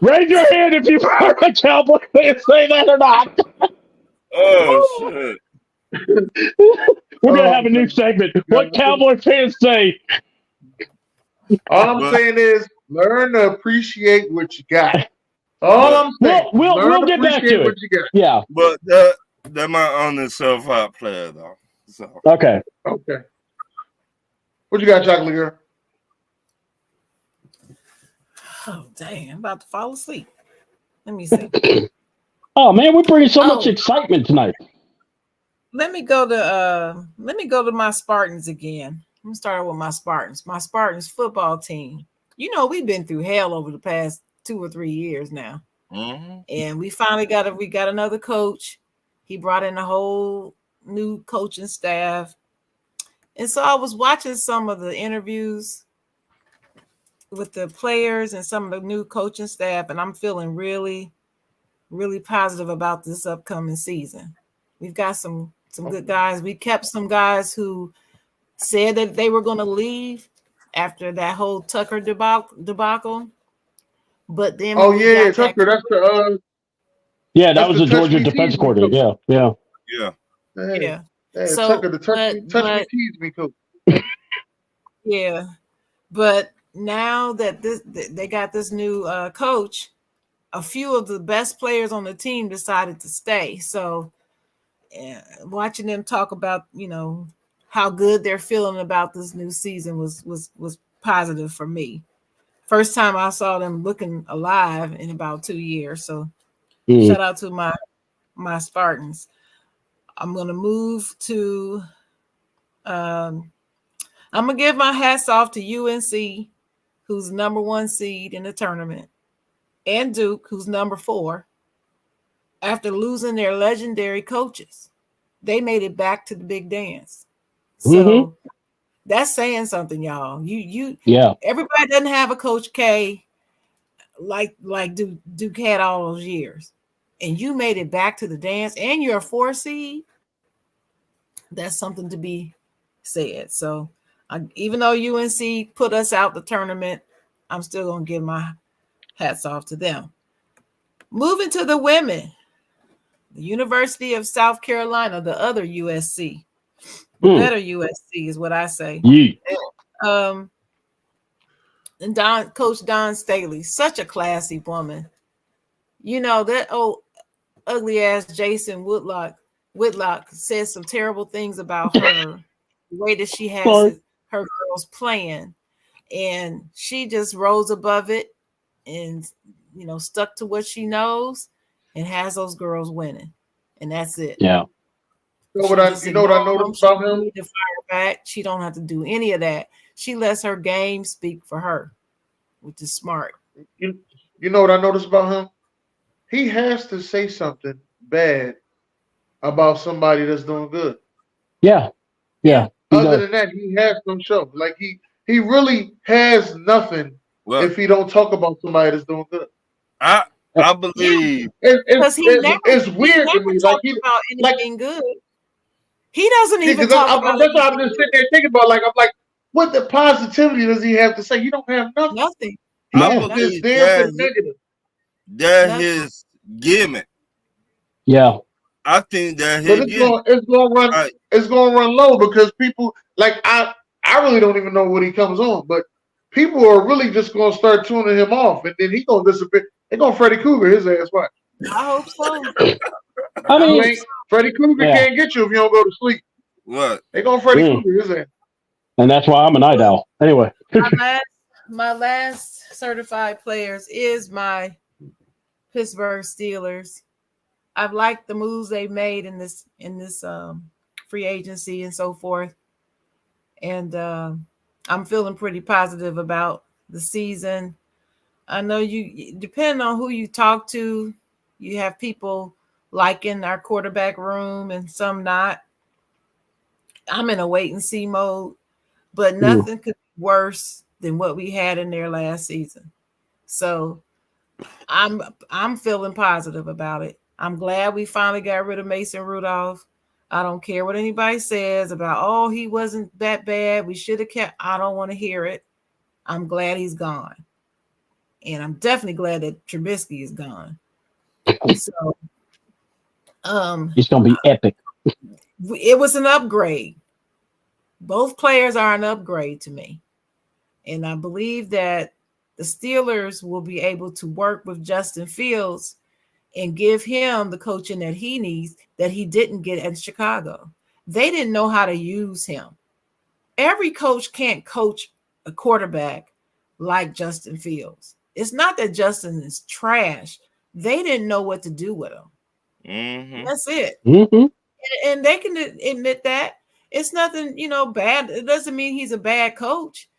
Raise your hand if you've heard a Cowboy fan say that or not. Oh shit. We're gonna have a new segment. What Cowboy fans say. All I'm saying is learn to appreciate what you got. All I'm saying. We'll get back to what it. you got. Yeah. But that might own himself out player though. So Okay. What you got, Chocolate Girl? Oh, dang. I'm about to fall asleep. Let me see. Oh man, we're bringing so much excitement tonight. Let me go to my Spartans again. I'm gonna start with my Spartans. My Spartans football team. You know, we've been through hell over the past 2 or 3 years now. And we finally got another coach. He brought in a whole new coaching staff. And so I was watching some of the interviews with the players and some of the new coaching staff, and I'm feeling really, really positive about this upcoming season. We've got some good guys. We kept some guys who said that they were going to leave after that whole Tucker debacle. But then Tucker, that's the that was the Georgia defense coordinator. Yeah. So, Tucker, the touch me, tease me coach. Yeah, but now that they got this new coach, a few of the best players on the team decided to stay. So, watching them talk about how good they're feeling about this new season was positive for me. First time I saw them looking alive in about 2 years. So, shout out to my Spartans. I'm gonna move to. I'm gonna give my hats off to UNC, who's number 1 seed in the tournament, and Duke, who's number 4. After losing their legendary coaches, they made it back to the big dance. So that's saying something, y'all. Everybody doesn't have a Coach K like Duke had all those years, and you made it back to the dance, and you're a 4 seed. That's something to be said. So Even though UNC put us out the tournament, I'm still going to give my hats off to them. Moving to the women, the University of South Carolina, the other USC, the better USC is what I say. Yeah. And Coach Dawn Staley, such a classy woman. You know, that old ugly ass Jason Whitlock says some terrible things about her, the way that she has her girls playing. And she just rose above it and, you know, stuck to what she knows and has those girls winning. And that's it. Yeah. You know what I noticed about him? Need to fire back. She don't have to do any of that. She lets her game speak for her, which is smart. You know what I noticed about him? He has to say something bad about somebody that's doing good. Yeah. Other than that, he has no show. Like he really has nothing if he don't talk about somebody that's doing good. I believe it's weird to me. Like he about anything good. He doesn't even talk about. That's why I'm just sitting there thinking about. Like I'm like, what the positivity does he have to say? He don't have nothing. Nothing. He's just there for negative. That's his gimmick. Yeah. I think that it's going to run low because people like I really don't even know what he comes on, but people are really just going to start tuning him off, and then he's going to disappear. They're going to Freddy Krueger his ass. What? I hope so. I mean, Freddy Krueger can't get you if you don't go to sleep. What? They're going to Freddy Krueger his ass. And that's why I'm a night owl. Anyway. my last certified players is my Pittsburgh Steelers. I've liked the moves they've made in this free agency and so forth. And I'm feeling pretty positive about the season. I know depending on who you talk to, you have people liking our quarterback room and some not. I'm in a wait and see mode, but nothing could be worse than what we had in there last season. So I'm feeling positive about it. I'm glad we finally got rid of Mason Rudolph. I don't care what anybody says about, he wasn't that bad. We should have kept. I don't want to hear it. I'm glad he's gone. And I'm definitely glad that Trubisky is gone. So it's going to be epic. It was an upgrade. Both players are an upgrade to me. And I believe that the Steelers will be able to work with Justin Fields and give him the coaching that he needs that he didn't get in Chicago. They didn't know how to use him. Every coach can't coach a quarterback like Justin Fields. It's not that Justin is trash. They didn't know what to do with him. Mm-hmm. That's it. Mm-hmm. And they can admit that. It's nothing, bad. It doesn't mean he's a bad coach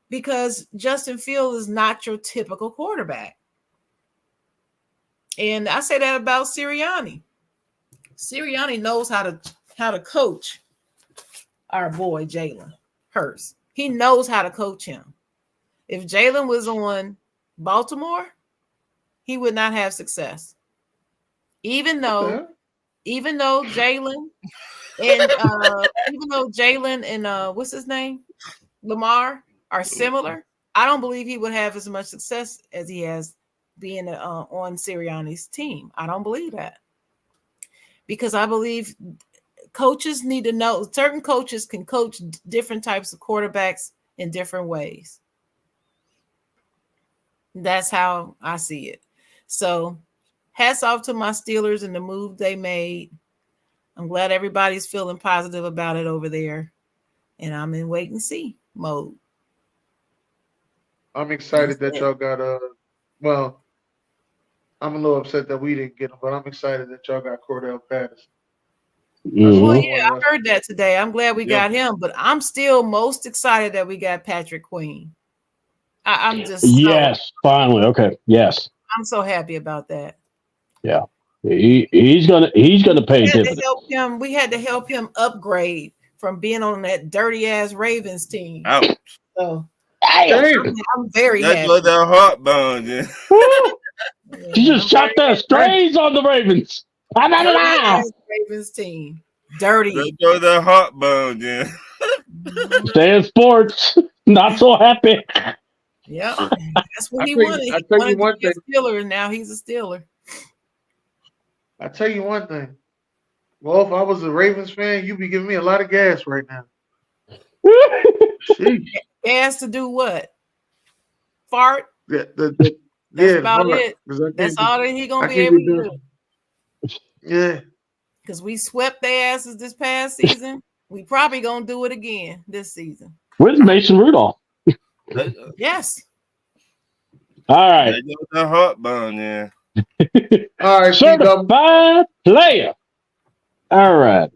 because Justin Fields is not your typical quarterback. And I say that about Sirianni. Sirianni knows how to coach our boy Jalen Hurts. He knows how to coach him. If Jalen was on Baltimore, he would not have success. Even though Jalen and what's his name? Lamar are similar, I don't believe he would have as much success as he has being on Sirianni's team. I don't believe that. Because I believe coaches need to know, certain coaches can coach different types of quarterbacks in different ways. That's how I see it. So hats off to my Steelers and the move they made. I'm glad everybody's feeling positive about it over there. And I'm in wait and see mode. I'm excited that y'all got well, I'm a little upset that we didn't get him, but I'm excited that y'all got Cordell Patterson. Mm-hmm. Well, yeah, I heard that today. I'm glad we got him, but I'm still most excited that we got Patrick Queen. I'm just finally. Okay. Yes. I'm so happy about that. Yeah. He's gonna pay dividends. We had to help him upgrade from being on that dirty ass Ravens team. Ouch. So I'm very happy. That's what that heartburn. Yeah. She just shot the strays on the Ravens. Ravens team. Dirty. That's what that heartburn. Yeah. Stay in sports. Not so happy. Yep, that's what he I wanted. tell you He one wanted to thing. be a Steeler, and now he's a Steeler. I tell you one thing. Well, if I was a Ravens fan, you'd be giving me a lot of gas right now. Sheesh. Gas to do what? Fart. Yeah, That's about fart. it. 'Cause I That's can't all that he I gonna be can't able be to doing- do. Yeah. Because we swept their asses this past season. We probably gonna do it again this season. Where's Mason Rudolph? Yes. All right. They got that heartburn, yeah. All right, P-Double. Certified player. All right.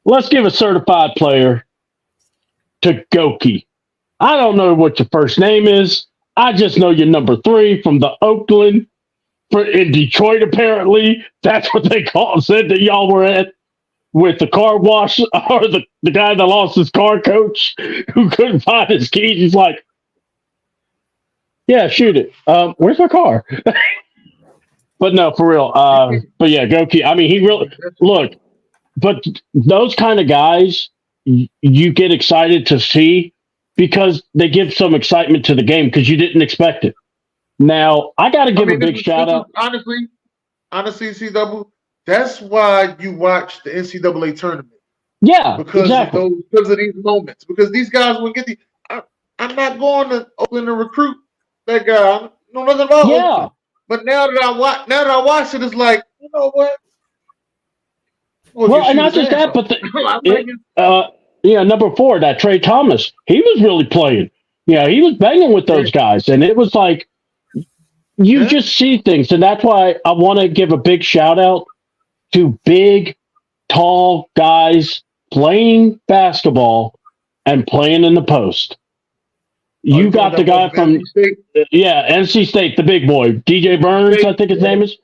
Let's give a certified player to Goki. I don't know what your first name is. I just know you're number 3 from the Oakland. In Detroit, apparently. That's what they said that y'all were at with the car wash, or the guy that lost his car, coach, who couldn't find his keys. He's like, yeah, shoot it. Where's my car? But no, for real. But yeah, Goki. I mean, he really look. But those kind of guys, you get excited to see because they give some excitement to the game because you didn't expect it. Now, I got to give a big shout out. Honestly, C-Double, that's why you watch the NCAA tournament. Yeah, because exactly. because of these moments. Because these guys will get I'm not going to Oakland to recruit that guy. I know nothing about Oakland. But now that I watch it, it's like, you know what? Well, and not just that, but number 4, that Trey Thomas, he was really playing. Yeah, he was banging with those guys, and it was like you just see things, and that's why I want to give a big shout out to big, tall guys playing basketball and playing in the post. You got the guy from NC State, the big boy, DJ Burns, I think his name is.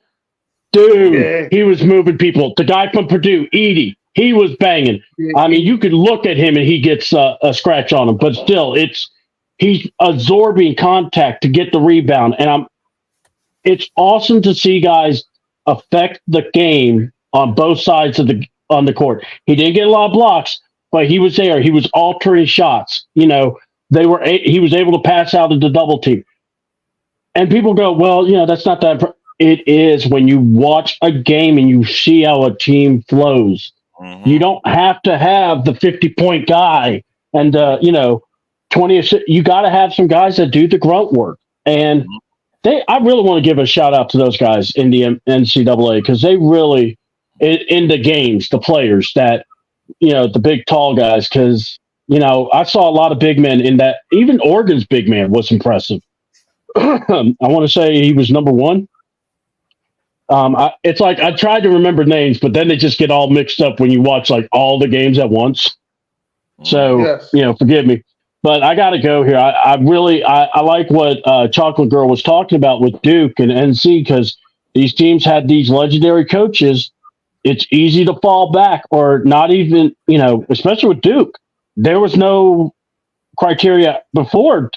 Dude, he was moving people. The guy from Purdue, Edey, he was banging. I mean, you could look at him and he gets a scratch on him, but still, he's absorbing contact to get the rebound, and it's awesome to see guys affect the game on both sides on the court. He didn't get a lot of blocks, but he was there. He was altering shots. You know, he was able to pass out into double team. And people go, well, that's not that. It is when you watch a game and you see how a team flows. Mm-hmm. You don't have to have the 50-point guy and 20. You got to have some guys that do the grunt work. And I really want to give a shout out to those guys in the NCAA because they really in the games, the players that the big tall guys. Because I saw a lot of big men in that. Even Oregon's big man was impressive. I want to say he was number 1. It's like I tried to remember names, but then they just get all mixed up when you watch like all the games at once. So forgive me, but I got to go here. I really like what Chocolate Girl was talking about with Duke and NC because these teams had these legendary coaches. It's easy to fall back or not even especially with Duke. There was no criteria before.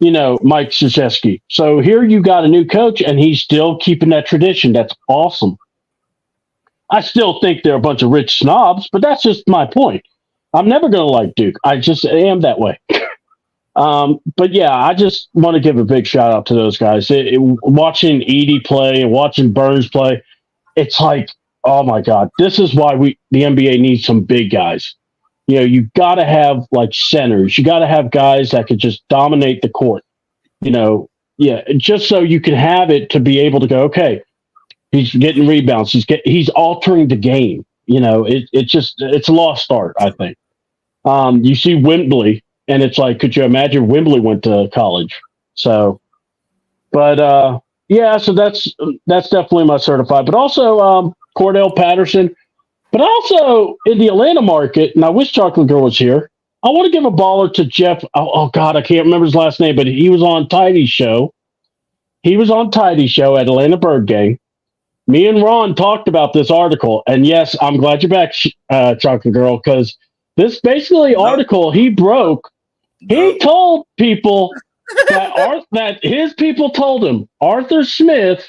Mike Krzyzewski. So here you got a new coach, and he's still keeping that tradition. That's awesome. I still think they're a bunch of rich snobs, but that's just my point. I'm never going to like Duke. I just am that way. But yeah, I just want to give a big shout out to those guys. Watching Edey play and watching Burns play, it's like, oh my God, this is why the NBA needs some big guys. You got to have like centers. You got to have guys that can just dominate the court. Just so you can have it to be able to go, okay, he's getting rebounds. He's altering the game. It's a lost start, I think. You see Wembley, and it's like, could you imagine Wembley went to college? So, but so that's definitely my certified. But also Cordell Patterson. But also in the Atlanta market, and I wish Chocolate Girl was here, I want to give a baller to Jeff. Oh God, I can't remember his last name, but he was on Tidy's show. He was on Tidy's show at Atlanta Bird Gang. Me and Ron talked about this article. And yes, I'm glad you're back, Chocolate Girl, because this basically article he broke, he told people that his people told him Arthur Smith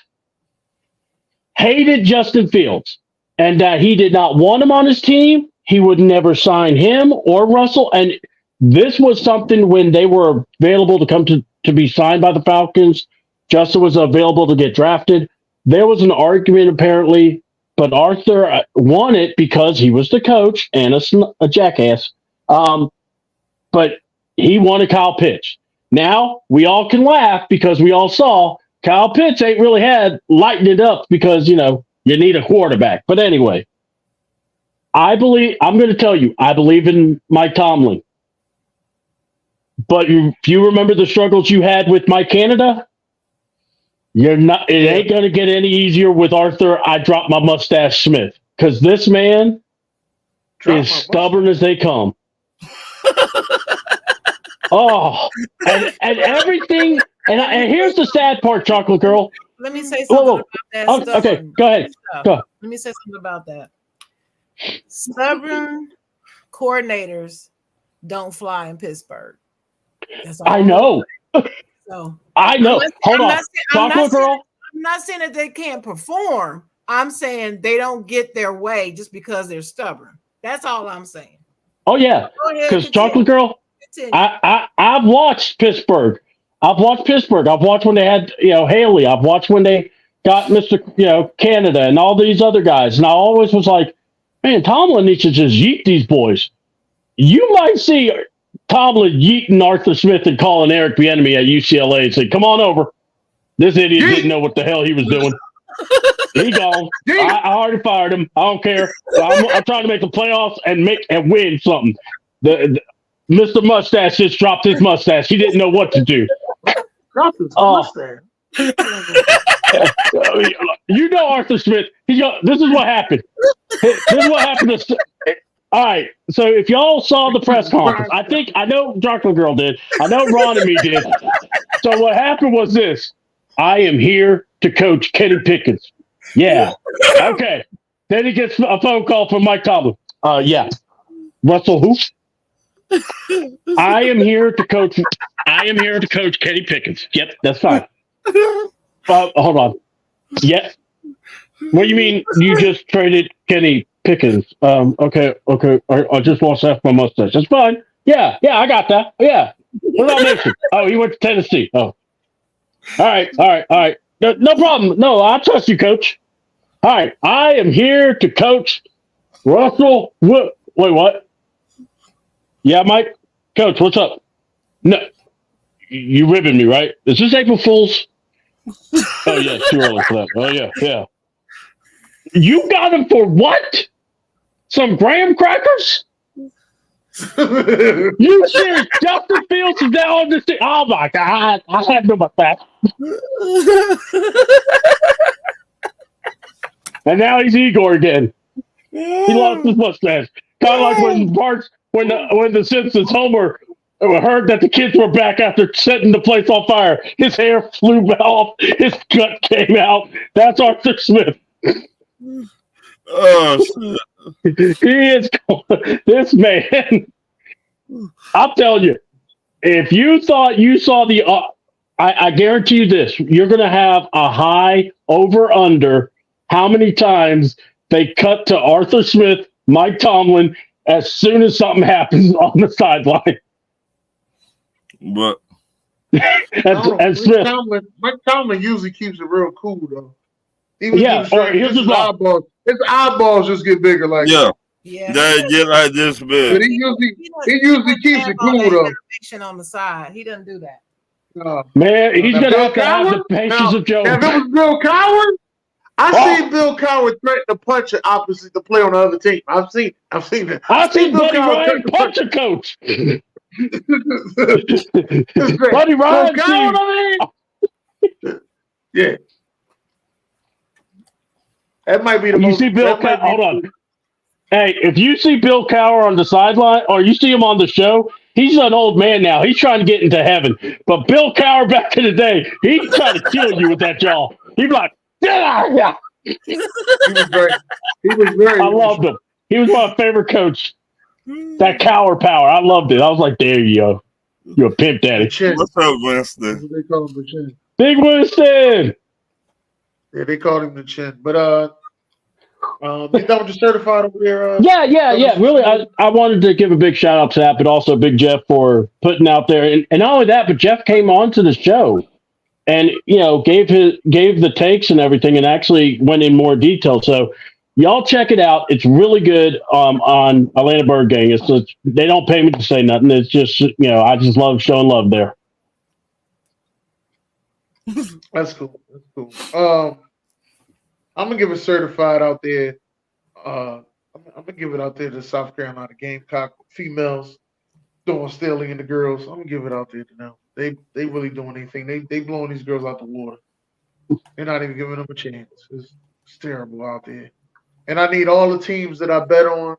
hated Justin Fields. And that he did not want him on his team. he would never sign him or Russell. And this was something when they were available to come to be signed by the Falcons. Justin was available to get drafted. There was an argument apparently, but Arthur won it because he was the coach and a jackass. But he wanted Kyle Pitts. Now we all can laugh because we all saw Kyle Pitts ain't really had lighten it up because, you need a quarterback. But anyway, I'm going to tell you, I believe in Mike Tomlin. But if you remember the struggles you had with Mike Canada, it ain't going to get any easier with Arthur. I dropped my mustache Smith because this man is stubborn as they come. Oh, and everything. And here's the sad part, Chocolate Girl. Let me say something about that. Okay, go ahead. Go. Let me say something about that. Stubborn coordinators don't fly in Pittsburgh. I know. So I know. Hold on, Chocolate Girl. I'm not saying that they can't perform. I'm saying they don't get their way just because they're stubborn. That's all I'm saying. Oh yeah, because Chocolate Girl, I've watched Pittsburgh. I've watched when they had Haley. I've watched when they got Mr. Canada and all these other guys. And I always was like, man, Tomlin needs to just yeet these boys. You might see Tomlin yeeting Arthur Smith and calling Eric Bieniemy at UCLA and say, "Come on over." This idiot didn't know what the hell he was doing. He gone. I already fired him. I don't care. I'm trying to make the playoffs and win something. Mr. Mustache just dropped his mustache. He didn't know what to do. Dropped his mustache. Arthur Smith. This is what happened. This is what happened. All right. So if y'all saw the press conference, I know Chocolate Girl did. I know Ron and me did. So what happened was this. I am here to coach Kenny Pickens. Yeah. Okay. Then he gets a phone call from Mike Tomlin. Yeah. Russell who? I am here to coach Kenny Pickens. Yep, that's fine. Hold on. Yeah. What do you mean you just traded Kenny Pickens? Okay. I just lost half my mustache. That's fine. Yeah, I got that. Yeah. What about Mason? Oh, he went to Tennessee. Oh. All right. No problem. No, I trust you, Coach. All right. I am here to coach Russell. Wait, what? Yeah, Mike. Coach, what's up? No, you ribbing me, right? Is this April Fool's? Oh yeah, too early for that. Oh yeah. You got him for what? Some graham crackers? You serious? Justin Fields is now on this thing. Oh my God, I had no about that. And now he's Igor again. He lost his mustache. Kind of like when the Simpsons Homer heard that the kids were back after setting the place on fire. His hair flew off. His gut came out. That's Arthur Smith. Oh, shit. He is this man. I'm telling you, if you thought you saw the, I guarantee you this: you're going to have a high over under how many times they cut to Arthur Smith, Mike Tomlin, as soon as something happens on the sideline. But and Smith. Mike Tomlin usually keeps it real cool though. His eyeballs just get bigger like that. Yeah, they get like this big. But he usually keeps it cool though. On the side, he doesn't do that. Man, he's gonna have the patience of Joe. If it was Bill Cowher, I seen Bill Cowher threaten to punch it opposite to play on the other team. I've seen that. I've seen Buddy Ryan punch a coach. Buddy Ryan. Yeah. That might be the most. You see Bill Cowher? Hold on. Hey, if you see Bill Cowher on the sideline or you see him on the show, he's an old man now. He's trying to get into heaven. But Bill Cowher back in the day, he's trying to kill you with that jaw. He'd be like, get out of here. He was very. I loved him. He was my favorite coach. That Cowher power. I loved it. I was like, there you go. You're a pimp daddy. What's up, Winston? That's what they call him, the Chin. Big Winston. Yeah, they called him the Chin. But You done with your certified over there? Yeah. Really, I wanted to give a big shout out to that, but also Big Jeff for putting out there, and not only that, but Jeff came on to the show and gave the takes and everything, and actually went in more detail. So y'all check it out. It's really good on Atlanta Bird Gang. It's just, they don't pay me to say nothing. It's just I just love showing love there. That's cool. I'm gonna give it certified out there. I'm gonna give it out there to South Carolina Gamecock females doing Sterling and the girls. I'm gonna give it out there to them. They really doing anything. They blowing these girls out the water. They're not even giving them a chance. It's terrible out there. And I need all the teams that I bet on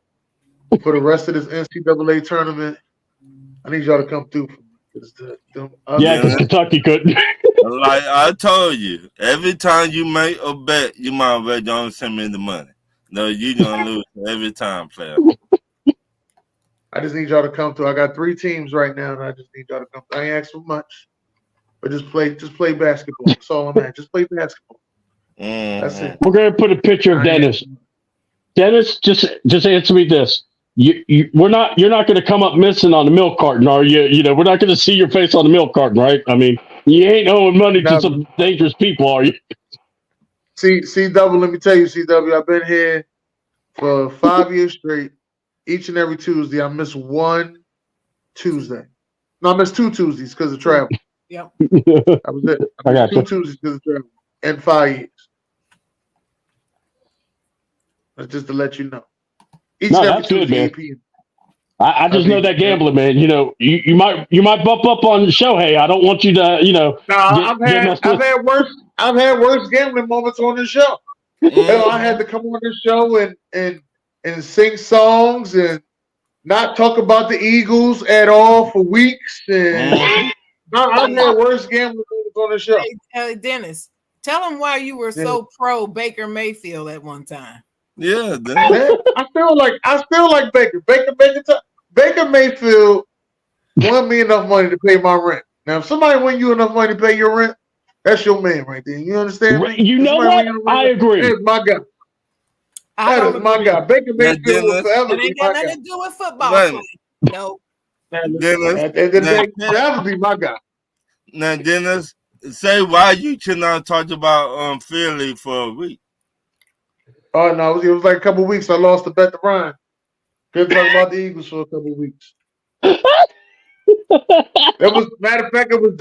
for the rest of this NCAA tournament. I need y'all to come through for me. Because Kentucky couldn't. Like I told you, every time you make a bet, you might well don't send me the money. No, you're gonna lose every time, player. I just need y'all to come through. I got 3 teams right now, and I just need y'all to come through. I ain't ask for much, but just play basketball. That's all I'm at. Just play basketball. That's it. We're gonna put a picture of Dennis. Dennis, just answer me this. You're not going to come up missing on the milk carton, are you? We're not going to see your face on the milk carton, right? I mean, you ain't owing money to some dangerous people, are you? CW, let me tell you, CW, I've been here for 5 years straight. Each and every Tuesday, I miss 1 Tuesday. No, I missed 2 Tuesdays because of travel. Yep. That was it. I got 2 Tuesdays because of travel. In 5 years. That's just to let you know. That's good, man. I just know that gambling, man. You might bump up on the show. Hey, I don't want you to, I've had worse gambling moments on the show. I had to come on this show and sing songs and not talk about the Eagles at all for weeks. And I've had worse gambling moments on the show. Hey, Dennis, tell them why you were so pro Baker Mayfield at one time. Yeah, I still like Baker. Baker Mayfield won me enough money to pay my rent. Now, if somebody win you enough money to pay your rent, that's your man right there. You understand me? You know what? I agree. That's my guy. That is my guy. Baker Mayfield will forever It be ain't my got guy. nothing to do with football. No. That would be my guy. Now, Dennis, say why you cannot talk about Philly for a week. Oh no, it was like a couple of weeks. I lost the bet to Ryan. Couldn't talk about the Eagles for a couple of weeks. Matter of fact, it was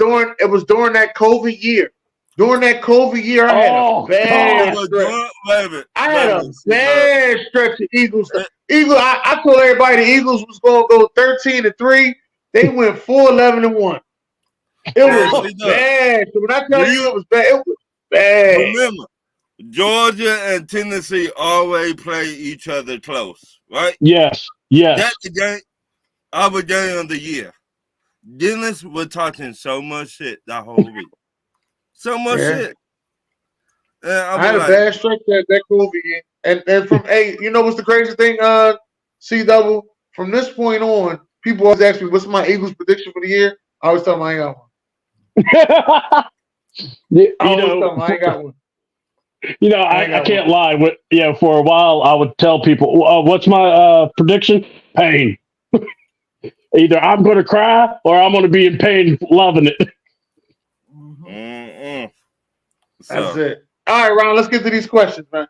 during that COVID year. During that COVID year, I had a bad stretch. I had a bad stretch of Eagles. I told everybody the Eagles was going to go 13-3. They went 4-11-1. It was bad. So when I tell you it was bad, Remember, Georgia and Tennessee always play each other close, right? Yes. That's the game, our game of the year. Dennis was talking so much shit that whole week. So much shit. And I had a bad stretch that COVID year. And from what's the crazy thing, C-Double? From this point on, people always ask me, what's my Eagles prediction for the year? I always tell them I ain't got one. I ain't got one. I can't lie. For a while, I would tell people, what's my prediction? Pain. Either I'm going to cry or I'm going to be in pain loving it. That's it. All right, Ron, let's get to these questions, man.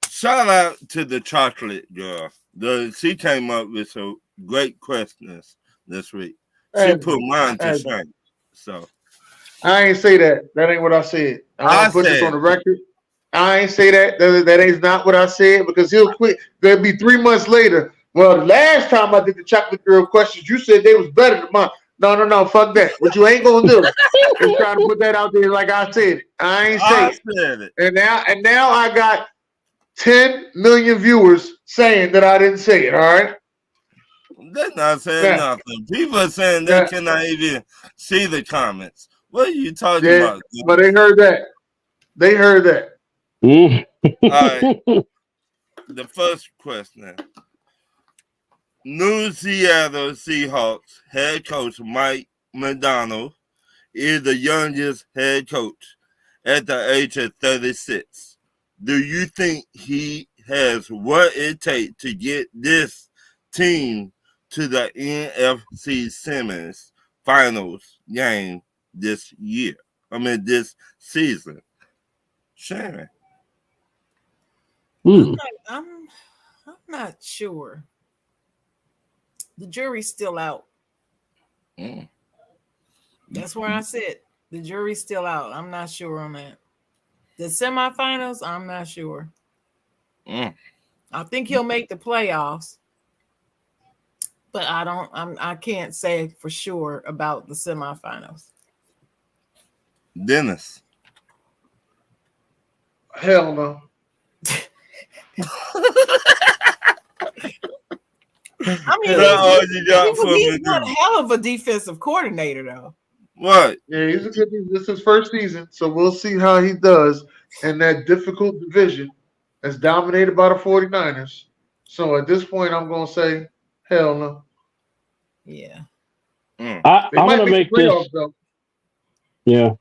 Shout out to the chocolate girl. She came up with some great questions this week. She put mine to shame. So I ain't say that. That ain't what I said. I put this on the record. I ain't say that. That is not what I said because he'll quit. There'll be 3 months later. Well, the last time I did the chocolate girl questions, you said they was better than mine. No, fuck that. What you ain't gonna do is try to put that out there like I said it. I ain't say it. And now I got 10 million viewers saying that I didn't say it. All right. They're not saying nothing. People are saying they cannot even see the comments. What are you talking about? But they heard that. All right. The first question. New Seattle Seahawks head coach Mike McDonald is the youngest head coach at the age of 36. do you think he has what it takes to get this team to the NFC Simmons Finals game this year? I mean, this season. Sharon. I'm not sure. The jury's still out. That's where I sit. The jury's still out. I'm not sure on that. The semifinals, I'm not sure. I think he'll make the playoffs, but I can't say for sure about the semifinals. Dennis. Hell no. I mean, he's one hell of a defensive coordinator, though. What? Yeah, this is his first season, so we'll see how he does in that difficult division that's dominated by the 49ers. So at this point, I'm going to say, hell no. Yeah. I'm going to make this. Though. Yeah.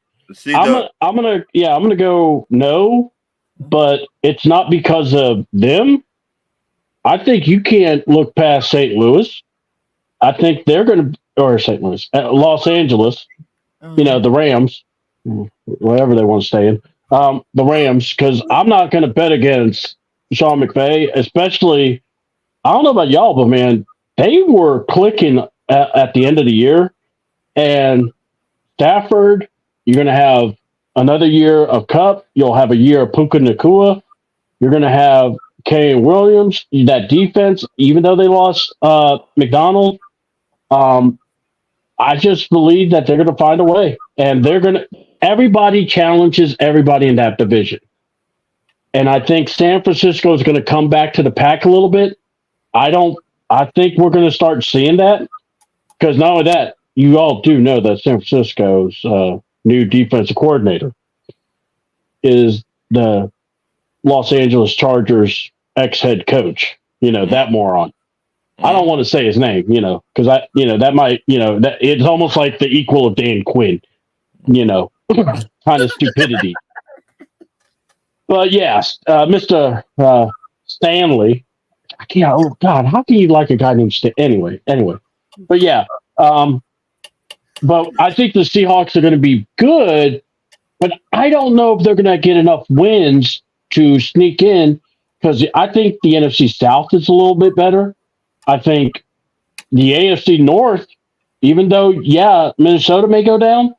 I'm gonna go no, but it's not because of them. I think you can't look past St. Louis. I think they're going to, or St. Louis, Los Angeles, the Rams, whatever they want to stay in, the Rams, because I'm not going to bet against Sean McVay, especially, I don't know about y'all, but man, they were clicking at the end of the year, and Stafford, you're going to have another year of Cup, you'll have a year of Puka Nacua, you're going to have Kane Williams, that defense, even though they lost McDonald, I just believe that they're going to find a way. And everybody challenges everybody in that division. And I think San Francisco is going to come back to the pack a little bit. I think we're going to start seeing that, because not only that, you all do know that San Francisco's new defensive coordinator is the Los Angeles Chargers ex-head coach, that moron. I don't want to say his name, because that might, that it's almost like the equal of Dan Quinn, kind of stupidity. But yes, Mr. Stanley, oh God, how can you like a guy named Stanley? Anyway, but yeah, but I think the Seahawks are going to be good, but I don't know if they're going to get enough wins to sneak in, because I think the NFC South is a little bit better. I think the AFC North, even though, Minnesota may go down,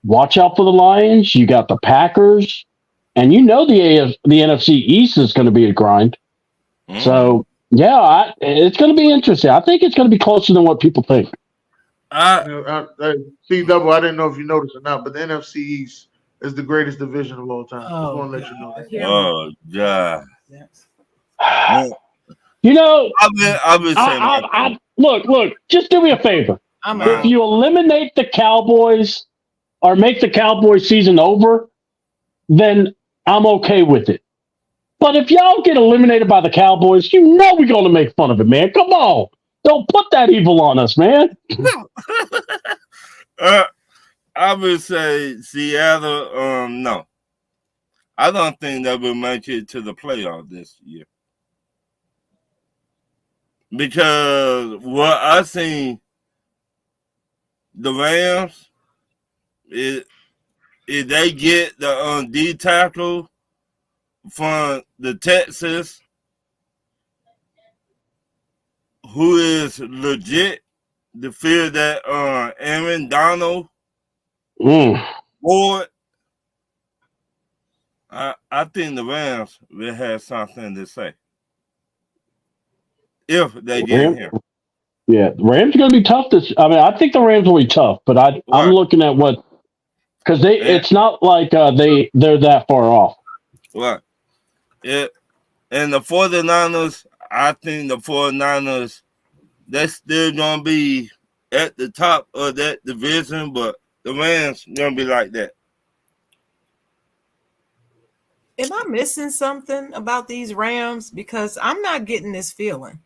watch out for the Lions. You got the Packers, and the NFC East is going to be a grind. So, it's going to be interesting. I think it's going to be closer than what people think. C-Double, I didn't know if you noticed or not, but the NFC East is the greatest division of all time. Just want to let you know that. Oh, God. Yes. I've been saying look, just do me a favor. If you eliminate the Cowboys or make the Cowboys season over, then I'm okay with it. But if y'all get eliminated by the Cowboys, we're going to make fun of it, man. Come on. Don't put that evil on us, man. I would say Seattle, no. I don't think they will make it to the playoff this year. Because what I seen, the Rams, if they get the D tackle from the Texas, who is legit to feel that Aaron Donald board, I think the Rams will have something to say if they get him. Yeah, the Rams are going to be tough. I think the Rams will be tough, but I'm looking at because it's not like they're that far off. Right. And the 49ers, I think the 49ers, they're still going to be at the top of that division, but the Rams going to be like that. Am I missing something about these Rams? Because I'm not getting this feeling.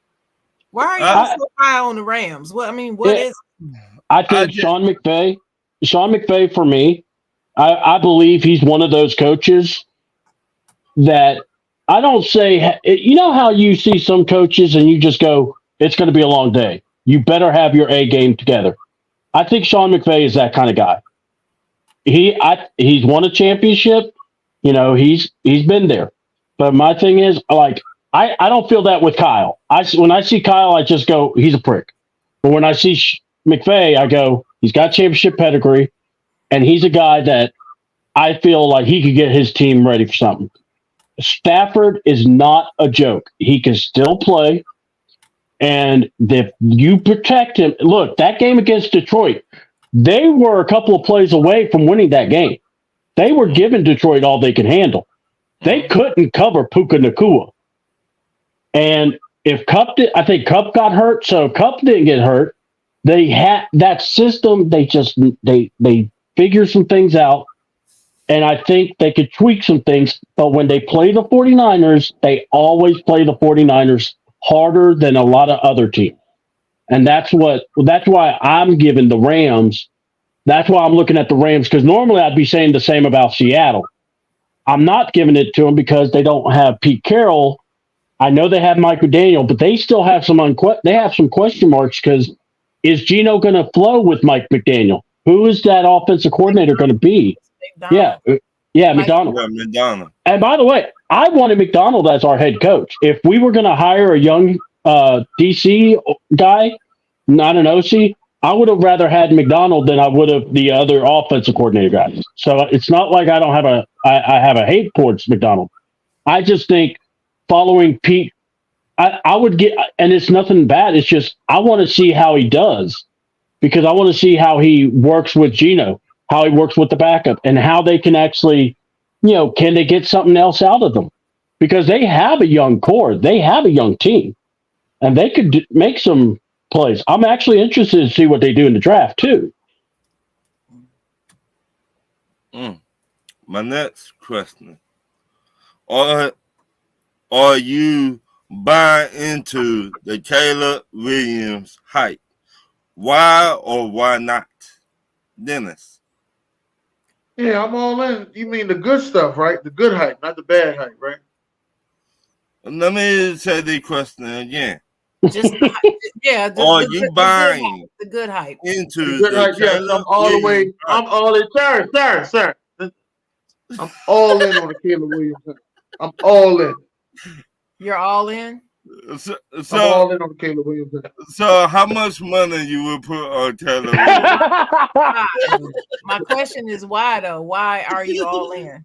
Why are you so high on the Rams? What is? I think Sean McVay, for me, I believe he's one of those coaches that I don't say, you know how you see some coaches and you just go, it's going to be a long day. You better have your A game together. I think Sean McVay is that kind of guy. He's won a championship. You know, he's been there. But my thing is, like, I don't feel that with Kyle. When I see Kyle, I just go, he's a prick. But when I see McVay, I go, he's got championship pedigree, and he's a guy that I feel like he could get his team ready for something. Stafford is not a joke. He can still play, and if you protect him, look, that game against Detroit, they were a couple of plays away from winning that game. They were giving Detroit all they could handle. They couldn't cover Puka Nacua. And if I think Kupp got hurt, so Kupp didn't get hurt. They had that system. They figure some things out, and I think they could tweak some things. But when they play the 49ers, they always play the 49ers harder than a lot of other teams. And that's why I'm giving the Rams. That's why I'm looking at the Rams, because normally I'd be saying the same about Seattle. I'm not giving it to them because they don't have Pete Carroll. I know they have Mike McDaniel, but they still have some question marks, because is Geno going to flow with Mike McDaniel? Who is that offensive coordinator going to be? McDonald. Yeah, McDonald. Yeah, McDonald. And by the way, I wanted McDonald as our head coach. If we were going to hire a young DC guy, not an OC, I would have rather had McDonald than I would have the other offensive coordinator guys. So it's not like I don't have I have a hate towards McDonald. I just think following Pete, I would get, and it's nothing bad. It's just I want to see how he does, because I want to see how he works with Geno, how he works with the backup, and how they can actually, can they get something else out of them? Because they have a young core, they have a young team, and they could make some plays. I'm actually interested to see what they do in the draft too. My next question: Are you buying into the Caleb Williams hype? Why or why not, Dennis? Yeah, I'm all in. You mean the good stuff, right? The good hype, not the bad hype, right? Let me say the question again. Just Are you buying the good hype into the good hype? Yes, I'm all the way. I'm all in, sir. I'm all in on the Caleb Williams. I'm all in. You're all in. So I'm all in on the Caleb Williams. So how much money you would put on Caleb Williams? My question is why though? Why are you all in?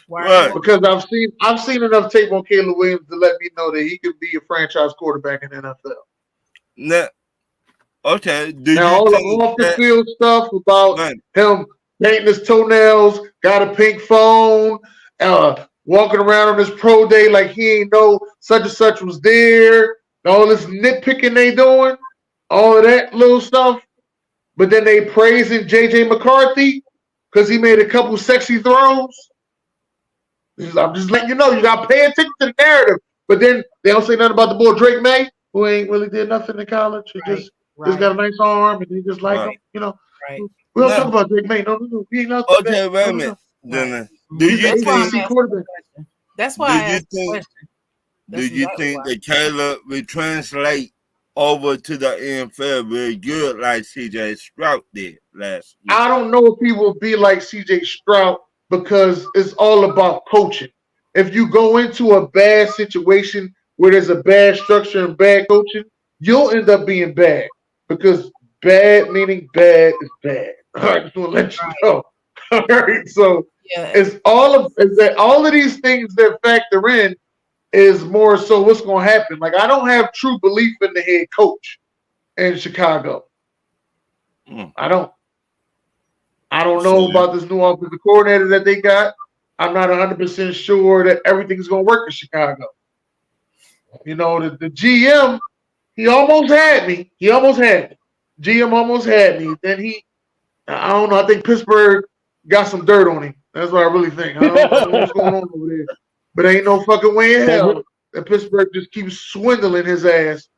Right. Because I've seen enough tape on Caleb Williams to let me know that he could be a franchise quarterback in the NFL. Now, okay. Now all the off the field stuff about him painting his toenails, got a pink phone, walking around on his pro day like he ain't know such and such was there, and all this nitpicking they doing, all of that little stuff. But then they praising JJ McCarthy because he made a couple sexy throws. I'm just letting you know, you got to pay attention to the narrative. But then they don't say nothing about the boy Drake May, who ain't really did nothing in college. He just got a nice arm, and he just like him, Right. We don't talk about Drake May. No. He ain't nothing. Okay, wait a minute. That's why I asked the question. Do you think that Caleb will translate over to the NFL very good like C.J. Stroud did last year? I don't know if he will be like C.J. Stroud, because it's all about coaching. If you go into a bad situation where there's a bad structure and bad coaching, you'll end up being bad, because bad meaning bad is bad. I just want to let you know. All right, so it's all of these things that factor in is more so what's going to happen. Like, I don't have true belief in the head coach in Chicago. I don't know about this new offensive coordinator that they got. I'm not 100% sure that everything's going to work in Chicago. The GM, he almost had me. GM almost had me. Then I don't know. I think Pittsburgh got some dirt on him. That's what I really think. I don't know what's going on over there. But ain't no fucking way in hell that Pittsburgh just keeps swindling his ass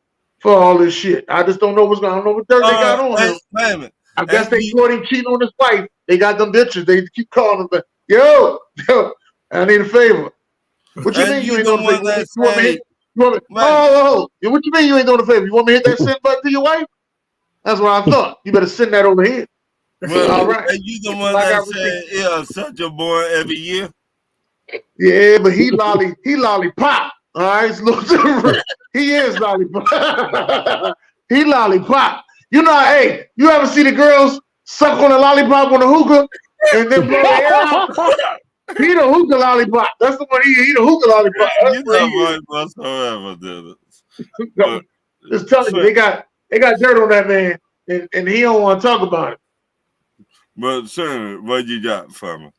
for all this shit. I just don't know what's going on. I don't know what dirt they got on him. Wait a minute. I guess they caught him cheating on his wife. They got them bitches. They keep calling him, yo, I need a favor. What you And mean you you ain't the doing the one favor? that You want me to say, hit? You want me? man, Oh, what you mean you ain't doing the favor? You want me to hit that send button to your wife? That's what I thought. You better send that over here. well, All right. and you the one I that got said, receipts. yeah, such a boy every year. Yeah, but he lollipop. All right, it's a little different. He is lollipop. He lollipop. You know, hey, you ever see the girls suck on a lollipop on a hookah and then blow the air out? He the hookah lollipop. That's the one he the hookah lollipop. That's You what he not is. right whatsoever, dude. No, just telling you, they got dirt on that man, and he don't want to talk about it. But sir, what you got for me?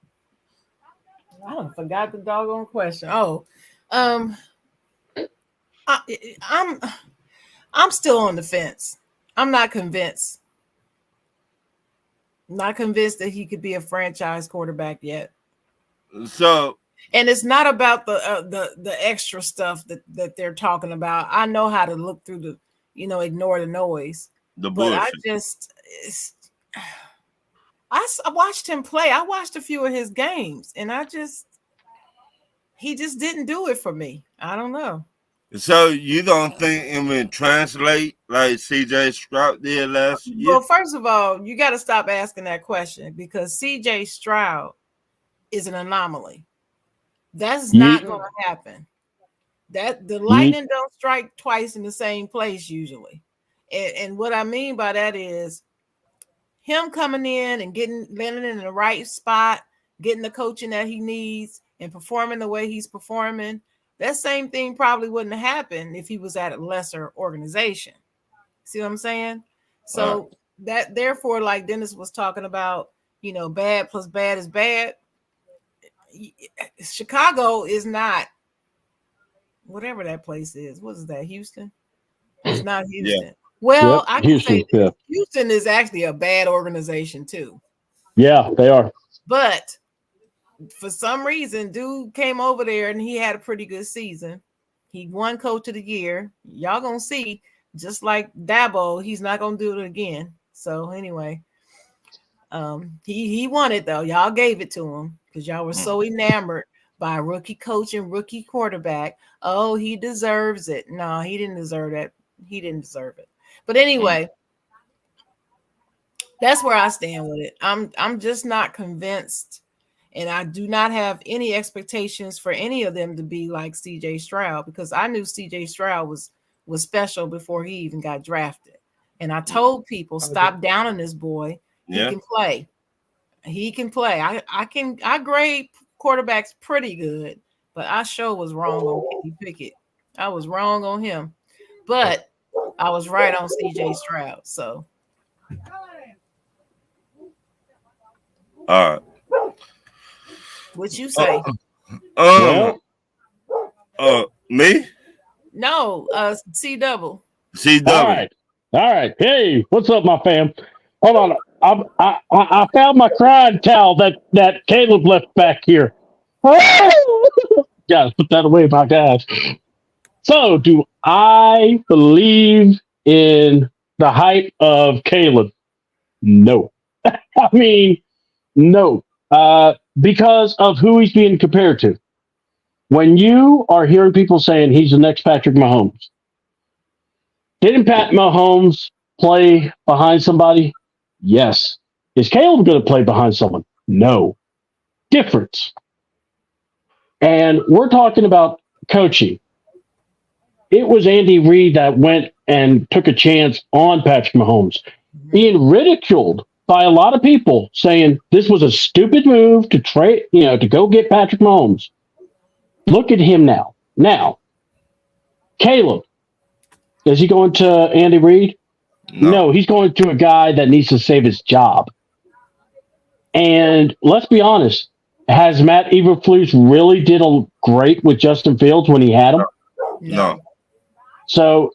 I done forgot the doggone question. Oh, I'm still on the fence. I'm not convinced. Not convinced that he could be a franchise quarterback yet. So, and it's not about the extra stuff that they're talking about. I know how to look through the, ignore the noise. the But bullshit. I watched him play. I watched a few of his games, and he just didn't do it for me. I don't know. So you don't think it would translate like CJ Stroud did last year? Well, first of all, you got to stop asking that question because CJ Stroud is an anomaly. That's not going to happen. That the lightning don't strike twice in the same place usually. And what I mean by that is him coming in and landing in the right spot, getting the coaching that he needs, and performing the way he's performing. That same thing probably wouldn't have happened if he was at a lesser organization. See what I'm saying? So that therefore, like Dennis was talking about, bad plus bad is bad. Chicago is not whatever that place is. What is that? Houston? It's not Houston. Yeah. Well, I can say that Houston is actually a bad organization too. Yeah, they are. But for some reason, dude came over there and he had a pretty good season. He won Coach of the Year. Y'all gonna see, just like Dabo, he's not gonna do it again. So anyway, he won it though. Y'all gave it to him because y'all were so enamored by a rookie coach and rookie quarterback. Oh, he deserves it. No, he didn't deserve that. He didn't deserve it. But anyway, that's where I stand with it. I'm just not convinced. And I do not have any expectations for any of them to be like CJ Stroud because I knew CJ Stroud was special before he even got drafted. And I told people, stop downing this boy. He can play. He can play. I grade quarterbacks pretty good, but I sure was wrong on Kenny Pickett. I was wrong on him. But I was right on CJ Stroud. So all right. What you say? Me? No, C double. C double. All right. Hey, what's up, my fam? Hold on. I found my crying towel that Caleb left back here. Guys, put that away, my guys. So, do I believe in the hype of Caleb? No. I mean, no. Because of who he's being compared to. When you are hearing people saying he's the next Patrick Mahomes, didn't Pat Mahomes play behind somebody? Yes. Is Caleb going to play behind someone? No. Difference. And we're talking about coaching. It was Andy Reid that went and took a chance on Patrick Mahomes, being ridiculed by a lot of people saying this was a stupid move to trade, to go get Patrick Mahomes. Look at him now. Now, Caleb, is he going to Andy Reid? No, he's going to a guy that needs to save his job. And let's be honest, has Matt Eberflus really did great with Justin Fields when he had him? No. So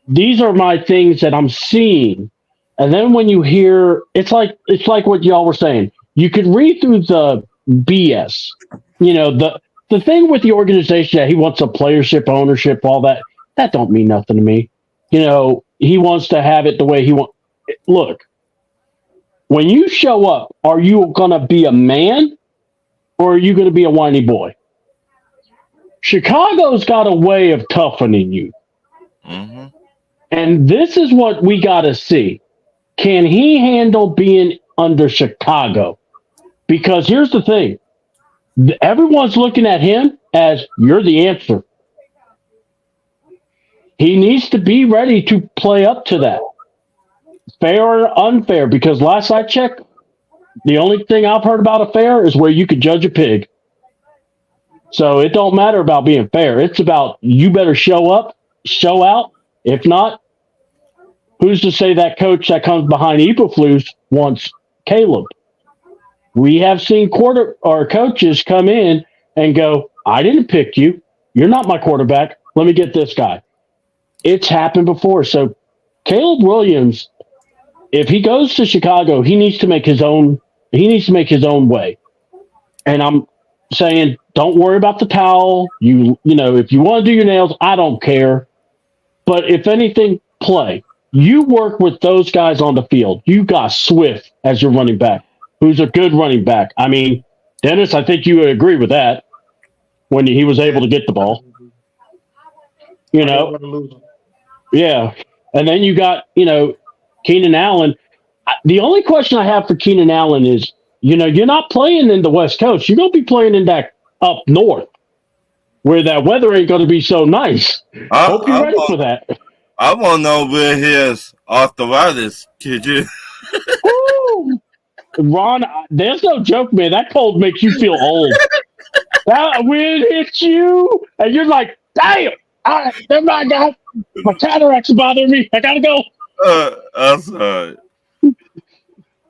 these are my things that I'm seeing. And then when you hear, it's like what y'all were saying. You could read through the BS. The thing with the organization that he wants a playership, ownership, all that don't mean nothing to me. He wants to have it the way he wants. Look, when you show up, are you going to be a man or are you going to be a whiny boy? Chicago's got a way of toughening you. Mm-hmm. And this is what we got to see. Can he handle being under Chicago? Because here's the thing. Everyone's looking at him as you're the answer. He needs to be ready to play up to that. Fair or unfair, because last I checked, the only thing I've heard about a fair is where you could judge a pig. So it don't matter about being fair. It's about you better show up, show out. If not, who's to say that coach that comes behind Eberflus wants Caleb? We have seen coaches come in and go, I didn't pick you. You're not my quarterback. Let me get this guy. It's happened before. So Caleb Williams, if he goes to Chicago, he needs to make his own way. And I'm saying, don't worry about the towel. You know, if you want to do your nails, I don't care. But if anything, play. You work with those guys on the field. You got Swift as your running back, who's a good running back. I mean, Dennis, I think you would agree with that when he was able to get the ball. You know, yeah. And then you got, Keenan Allen. The only question I have for Keenan Allen is, you're not playing in the West Coast. You're going to be playing in that up north where that weather ain't going to be so nice. Hope you're ready for that. I want to know where his arthritis did you. Ron, there's no joke, man. That cold makes you feel old. That wind hits you, and you're like, damn, my cataracts bothering me. I got to go. I'm sorry.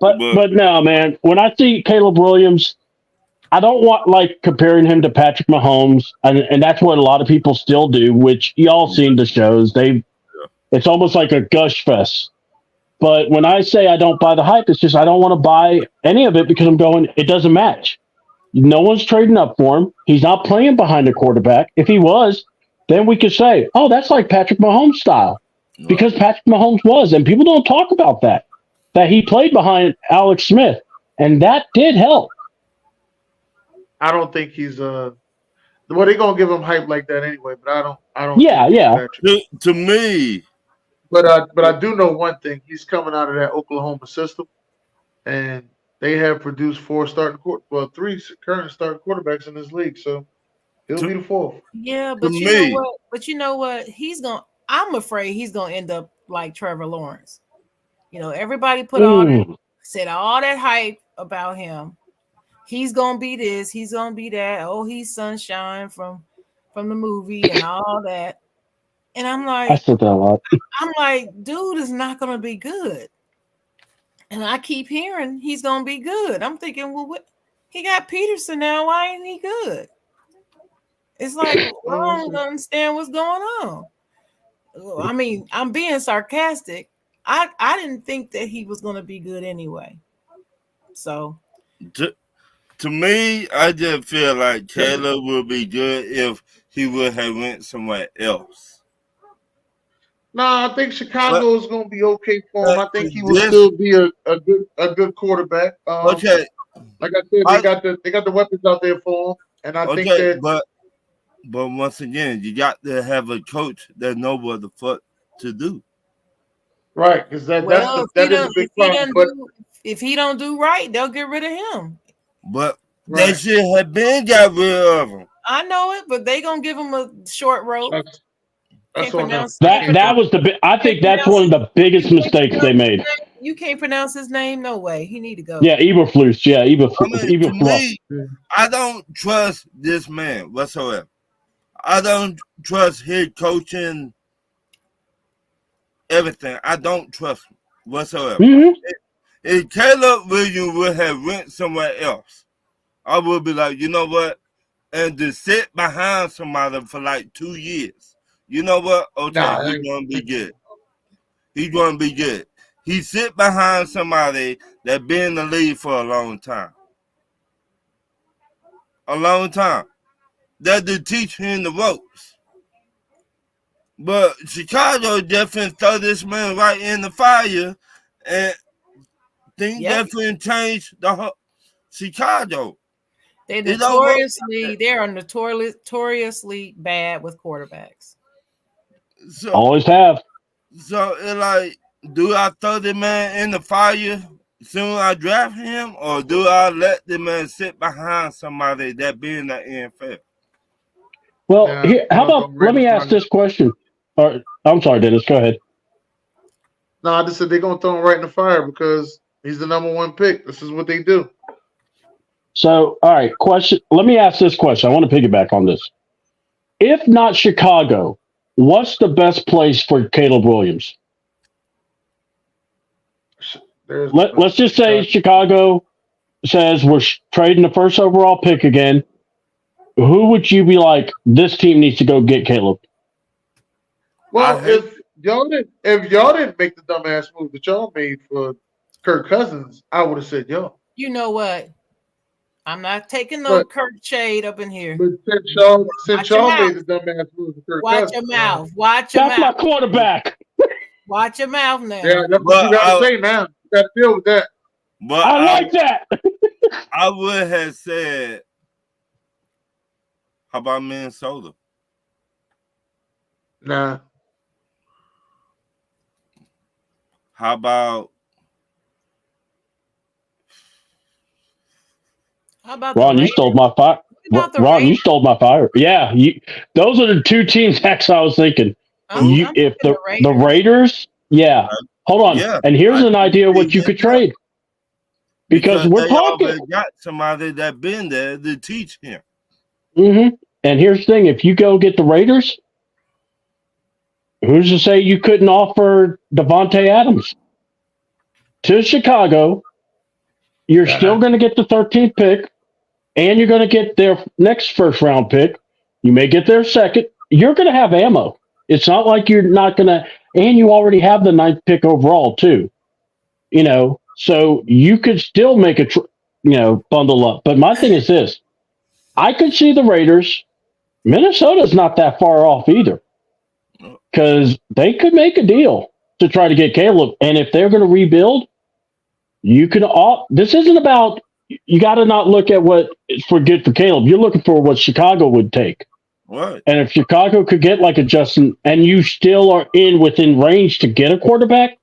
But no, man. When I see Caleb Williams, I don't want comparing him to Patrick Mahomes, and that's what a lot of people still do. Which y'all seen the shows. It's almost like a gush fest. But when I say I don't buy the hype, it's just I don't want to buy any of it because I'm going. It doesn't match. No one's trading up for him. He's not playing behind a quarterback. If he was, then we could say, oh, that's like Patrick Mahomes style, because Patrick Mahomes was, and people don't talk about that he played behind Alex Smith, and that did help. I don't think he's they're gonna give him hype like that anyway, but I don't. Yeah. To me. But I do know one thing. He's coming out of that Oklahoma system, and they have produced three current starting quarterbacks in this league. So he'll be the fourth. Yeah, but know what? But you know what? I'm afraid he's gonna end up like Trevor Lawrence. Everybody said all that hype about him. He's gonna be this. He's gonna be that. Oh, he's Sunshine from the movie and all that. And I'm like, I said that a lot. I'm like, dude is not going to be good. And I keep hearing he's going to be good. I'm thinking, well, he got Peterson now. Why ain't he good? It's like, I don't understand what's going on. I mean, I'm being sarcastic. I didn't think that he was going to be good anyway. So. To me, I just feel like Caleb would be good if he would have went somewhere else. No, I think Chicago is going to be okay for him. I think he will still be a good quarterback. Okay, like I said, they got the weapons out there for him, and I think that. But once again, you got to have a coach that knows what the fuck to do. Right, because that is a big problem. But if he don't do right, they'll get rid of him. But they should have been got rid of him. I know it, but they gonna give him a short rope. That's on them. That was I think that's one of the biggest mistakes they made. You can't pronounce his name? No way. He need to go. Yeah, Eberflus. Yeah, Eberflus. I don't trust this man whatsoever. I don't trust his coaching, everything. I don't trust him whatsoever. Mm-hmm. If Caleb Williams would have went somewhere else, I would be like, you know what? And to sit behind somebody for like 2 years. You know what? Okay, he's going to be good. He's going to be good. He sit behind somebody that been in the league for a long time. A long time. That to teach him the ropes. But Chicago definitely throw this man right in the fire, and things definitely changed the whole Chicago. They're It don't work. notoriously bad with quarterbacks. So, Always have. so it like, do I throw the man in the fire soon I draft him, or do I let the man sit behind somebody that be in the NFL? Well, Nah, here, how I'm gonna about go let me right ask in front. this question. Or, I'm sorry, Dennis. Go ahead. No, I just said they're gonna throw him right in the fire because he's the number one pick. This is what they do. So, all right, question. Let me ask this question. I want to piggyback on this. If not Chicago, what's the best place for Caleb Williams? There's Let's just say Chicago says we're trading the first overall pick again. Who would you be like, this team needs to go get Caleb? Well, I hate- if y'all didn't make the dumbass move that y'all made for Kirk Cousins, I would have said y'all. You know what? I'm not taking no But- Kirk shade up in here. But since y'all Watch your made mouth. the dumbass move for Kirk Watch Cousins, your mouth. Watch your That's my mouth. quarterback. Watch your mouth now. Yeah, that's what But you gotta say now. You gotta deal with that. But I like that. I would have said, how about Minnesota? Nah. How about How about Ron, the you stole my fire. about the Ron, you Raiders? stole my fire. Yeah, those are the two teams. Actually, I was thinking. I'm If thinking the Raiders, yeah. Hold on. Yeah, And here's I an idea what you could trade. Because we're they talking. already got somebody that been there to teach him. Mm-hmm. And here's the thing: if you go get the Raiders, who's to say you couldn't offer Devontae Adams to Chicago? You're still going to get the 13th pick, and you're going to get their next first round pick. You may get their second. You're going to have ammo. It's not like you're not going to, and you already have the 9th pick overall too. You know, so you could still make a, bundle up. But my thing is this: I could see the Raiders. Minnesota's not that far off either, because they could make a deal to try to get Caleb. And if they're going to rebuild, you can. This isn't about. You got to not look at what is for good for Caleb. You're looking for what Chicago would take. What? And if Chicago could get like a Justin, and you still are within range to get a quarterback,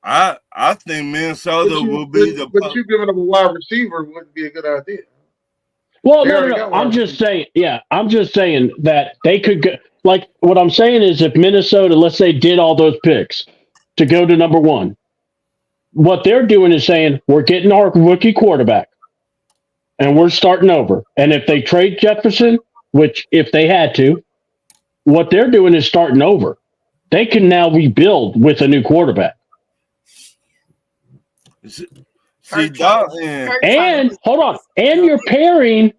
I think Minnesota will be the. But you giving them a wide receiver wouldn't be a good idea. well, They no. already got one. I'm just saying. Yeah, I'm just saying that they could go. Like what I'm saying is, if Minnesota, let's say, did all those picks to go to number one, what they're doing is saying we're getting our rookie quarterback, and we're starting over. And if they trade Jefferson, which if they had to, what they're doing is starting over. They can now rebuild with a new quarterback. See, Dalton. And hold on, and you're pairing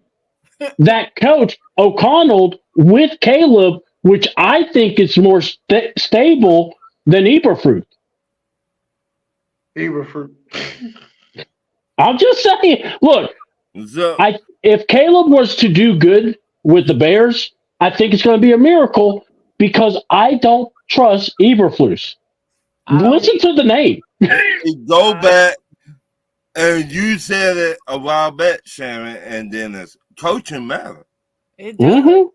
that coach O'Connell with Caleb, which I think is more stable than Eberflus. Eberflus. I'm just saying. Look, So, if Caleb was to do good with the Bears, I think it's going to be a miracle because I don't trust Eberflus. Listen to the name. go back, and you said it a while back, Sharon, and then it's coaching matter. It does. Mm-hmm.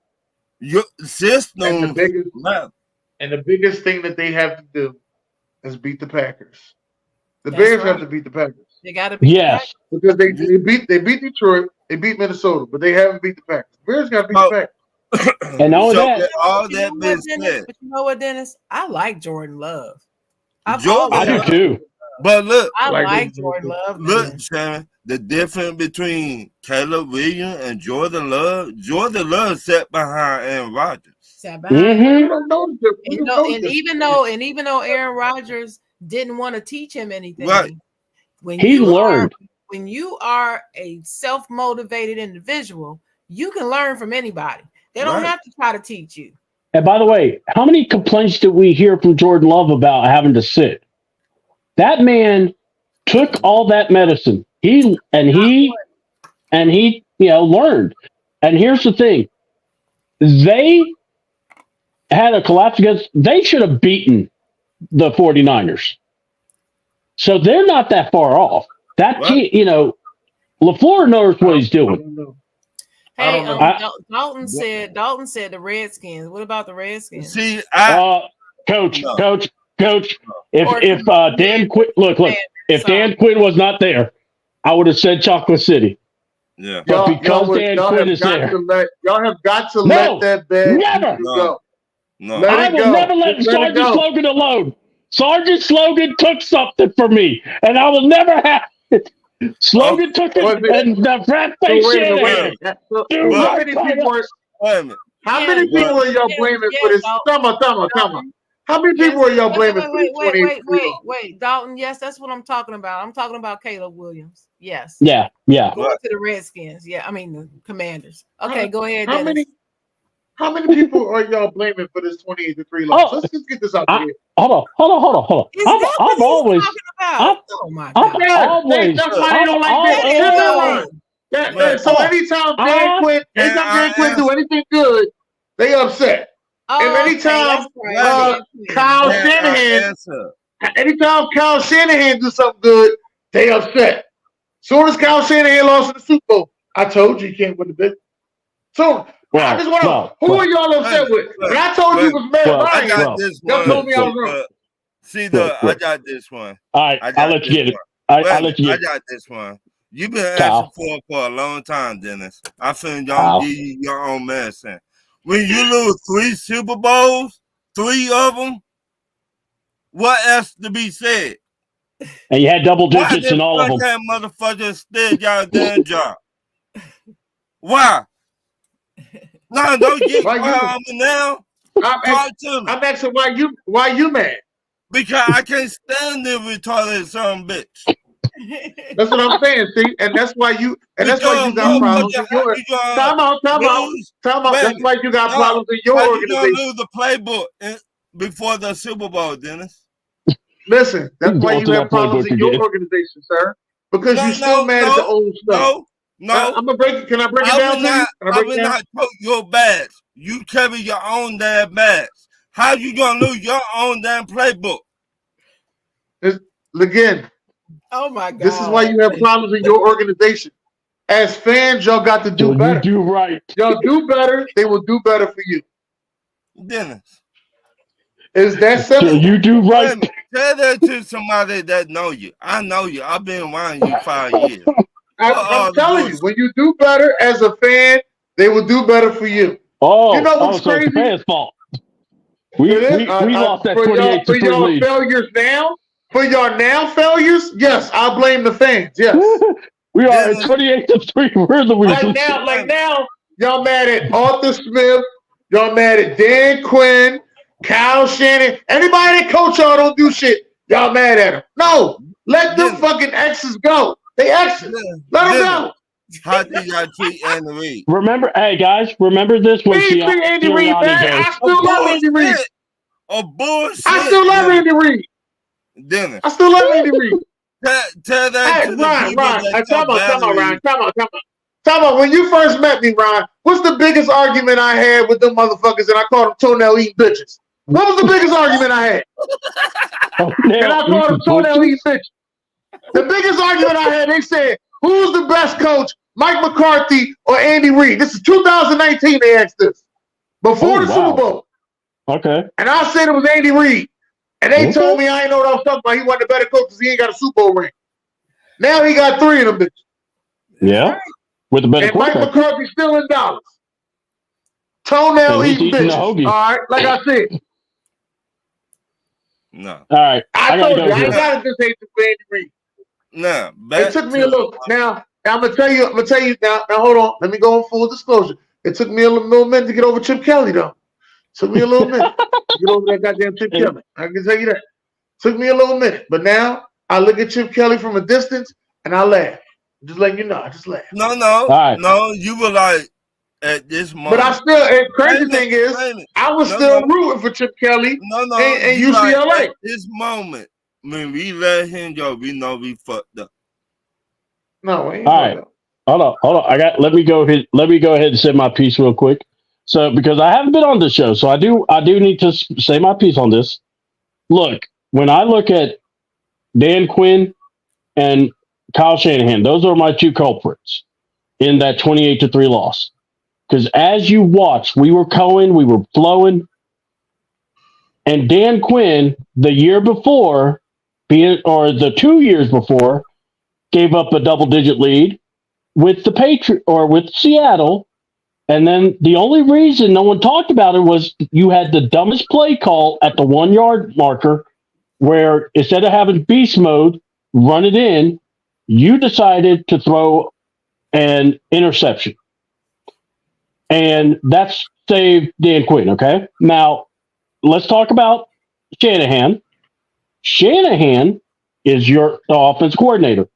Your system And the biggest matter. and the biggest thing that they have to do is beat the Packers. The That's Bears right. have to beat the Packers They got to be. Yes. because they beat Detroit, they beat Minnesota, but they haven't beat the Packers. The Bears got to beat the Packers. And all So, that. with all You that know being what, Dennis? said, But you know what, Dennis? I like Jordan Love. I've Jordan I always do loved- too. but look, I Like like him. Jordan Love. look, man. Sharon, the difference between Caleb Williams and Jordan Love sat behind Aaron Rodgers. Sat behind. Mm-hmm. You don't know the difference. You And, don't know the difference. even though Aaron Rodgers didn't want to teach him anything, Right. when He you learned. when you are a self-motivated individual, you can learn from anybody. They don't Right. have to try to teach you. And by the way, how many complaints did we hear from Jordan Love about having to sit? That man took all that medicine. He learned. And here's the thing. They had a collapse against, they should have beaten the 49ers. So they're not that far off. That Right. team, LaFleur knows what he's I doing. don't know. Hey, don't know. Dalton said the Redskins. What about the Redskins? See, Coach, No. Coach, Or if Dan Quinn, look, if Dan Quinn was not there, I would have said Chocolate City. yeah. But because Dan Quinn is there, Y'all have got to No, let that bad never. juju go. No. Let I it will go. never let Just let it Sergeant go. Slogan alone. Sergeant Slogan took something from me, and I will never have it. Slogan took it, and the frat So face wait a minute, Shanahan. So Dude, how right many by people us. are Wait a minute. how many people are y'all blaming for this? Come on. How many people are y'all blaming for this 23? Wait, Dalton. Yes, that's what I'm talking about. I'm talking about Caleb Williams. Yes. Yeah. Going to the Redskins. Yeah, I mean the Commanders. Okay, go ahead. How many people are y'all blaming for this 28-3 loss? Let's just get this out there. Hold on. Is that what I'm he's always. talking about? Oh my I'm God. always. That's why they don't like that. Right. So anytime Dan Quinn do anything good, they upset. And anytime Kyle Shanahan, anytime Kyle Shanahan do something good, they upset. Soon as Kyle Shanahan lost in the Super Bowl, I told you can't win the big. So I just want to. Who are y'all upset with? When I told you it was Matt Ryan, I got this one. y'all told me I was wrong. I got this one. All right, I'll let you get it. I'll let you I get it. got this one. You've been asking for a long time, Dennis. I feel y'all give you your own medicine. When you lose 3 Super Bowls, 3 of them, what else to be said? And you had double digits in all of them. That motherfucker still y'all damn job. Why? No, don't get on me now. I'm asking why you mad? Because I can't stand the retarded son bitch. That's what I'm saying, see, and that's why you got problems in your time out. That's why you got problems in your organization. You lose the playbook before the Super Bowl, Dennis. Listen, that's why you have problems in your organization, sir. Because you're still mad at the old stuff. No. I'm gonna break it. Can I break it down to you? I will not take your badge. You carry your own damn badge. How you gonna lose your own damn playbook? Again. Oh my God. This is why you have problems in your organization. As fans, y'all got to do better. You do right. Y'all do better, they will do better for you. Dennis. Is that simple? So you do right. Tell that to somebody that know you. I know you. I've been around you 5 years. I'm telling you, when you do better as a fan, they will do better for you. Oh, you know what's so crazy? It's the fans' fault. We lost that 28-3 lead. Failures now. For your now failures, yes, I blame the fans. Yes, we are at 28-3. We're the reason. Like now, y'all mad at Arthur Smith. Y'all mad at Dan Quinn, Kyle Shanahan. Anybody that coach y'all don't do shit. Y'all mad at him. No, let them fucking X's go. They X's. Let them go. How did y'all treat Andy Reid? Remember, hey guys, remember this when Andy Reid, man. I still love Andy Reid. Bullshit. I still love Andy Reid. Dennis. I still love Andy Reid. Tell that to Ryan. Talk about, Ryan. Talk Ryan. about when you first met me, Ryan. What's the biggest argument I had with them motherfuckers? And I called them toenail eating bitches. What was the biggest argument I had? And I called them toenail eating bitches. The biggest argument I had, they said, "Who's the best coach, Mike McCarthy or Andy Reid?" This is 2019. They asked this before the Super Bowl. Okay. And I said it was Andy Reid. And they told me I ain't know what I was talking about. He wasn't a better coach because he ain't got a Super Bowl ring. Now he got 3 of them bitches. Yeah. With a better and Mike McCarthy's still in Dallas. Toenail eating bitches. All right, like I said. No. All right. I told you, I ain't got to just hate the Andy Reid. No. It took me a little. Now, I'm gonna tell you now. Now, hold on. Let me go on full disclosure. It took me a little minute to get over Chip Kelly, though. Took me a little minute to get over that goddamn Chip Kelly. I can tell you that. Took me a little minute, but now I look at Chip Kelly from a distance and I laugh. Just letting you know, I just laugh. No, you were like at this moment. But I still. And crazy thing is, I was still rooting for Chip Kelly. and UCLA. Like, at this moment, when we let him go, we know we fucked up. No, we ain't. All right. Hold on. Let me go ahead and say my piece real quick. So, because I haven't been on this show, so I do need to say my piece on this. Look, when I look at Dan Quinn and Kyle Shanahan. Those are my two culprits in that 28-3 loss. Because as you watch, we were flowing. And Dan Quinn, the year before, the 2 years before, gave up a double-digit lead with with Seattle. And then the only reason no one talked about it was you had the dumbest play call at the 1 yard marker, where instead of having beast mode, run it in, you decided to throw an interception. And that's saved Dan Quinn, okay? Now, let's talk about Shanahan. Shanahan is your offense coordinator.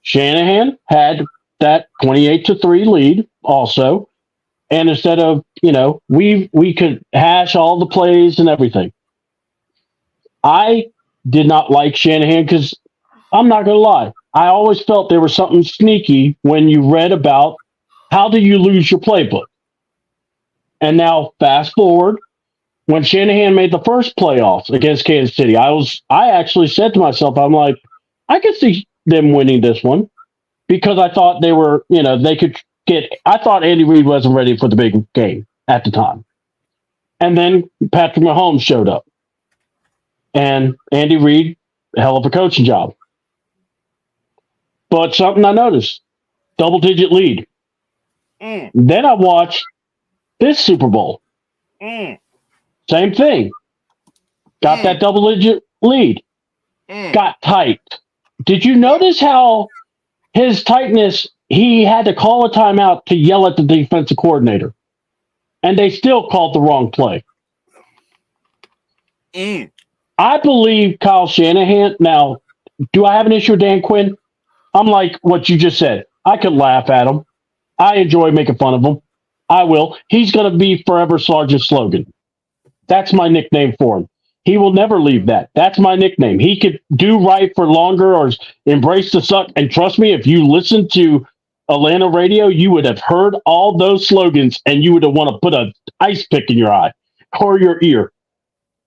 Shanahan had that 28-3 lead also. And instead of, we could hash all the plays and everything. I did not like Shanahan because I'm not going to lie. I always felt there was something sneaky when you read about how do you lose your playbook. And now fast forward, when Shanahan made the first playoffs against Kansas City, I actually said to myself, I'm like, I could see them winning this one because I thought they were, they could I thought Andy Reid wasn't ready for the big game at the time. And then Patrick Mahomes showed up. And Andy Reid, hell of a coaching job. But something I noticed, double-digit lead. Then I watched this Super Bowl. Same thing. Got that double-digit lead. Got tight. Did you notice how his tightness, he had to call a timeout to yell at the defensive coordinator, and they still called the wrong play. I believe Kyle Shanahan. Now, do I have an issue with Dan Quinn? I'm like what you just said. I could laugh at him. I enjoy making fun of him. I will. He's going to be forever Sergeant Slogan. That's my nickname for him. He will never leave that. That's my nickname. He could do right for longer or embrace the suck. And trust me, if you listen to Atlanta radio, you would have heard all those slogans and you would have want to put an ice pick in your eye or your ear.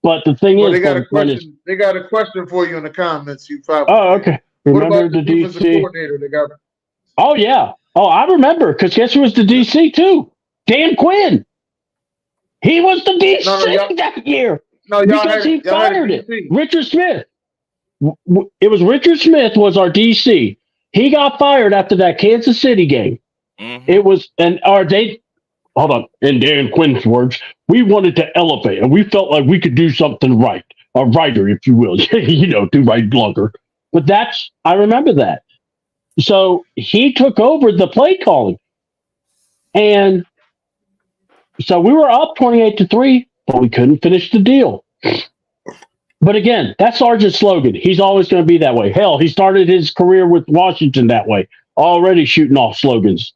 But the thing is, they got a question. They got a question for you in the comments. You probably. Oh, okay. Remember the DC coordinator? They got. Oh yeah. Oh, I remember because guess who was the DC too? Dan Quinn. He was the DC that year. No, because he fired it. Richard Smith. It was Richard Smith was our DC. He got fired after that Kansas City game. It was hold on. In Dan Quinn's words, we wanted to elevate and we felt like we could do something right. A writer, if you will, do right longer. But I remember that. So he took over the play calling. And so we were up 28-3, but we couldn't finish the deal. But again, that's Sergeant's slogan. He's always going to be that way. Hell, he started his career with Washington that way, already shooting off slogans.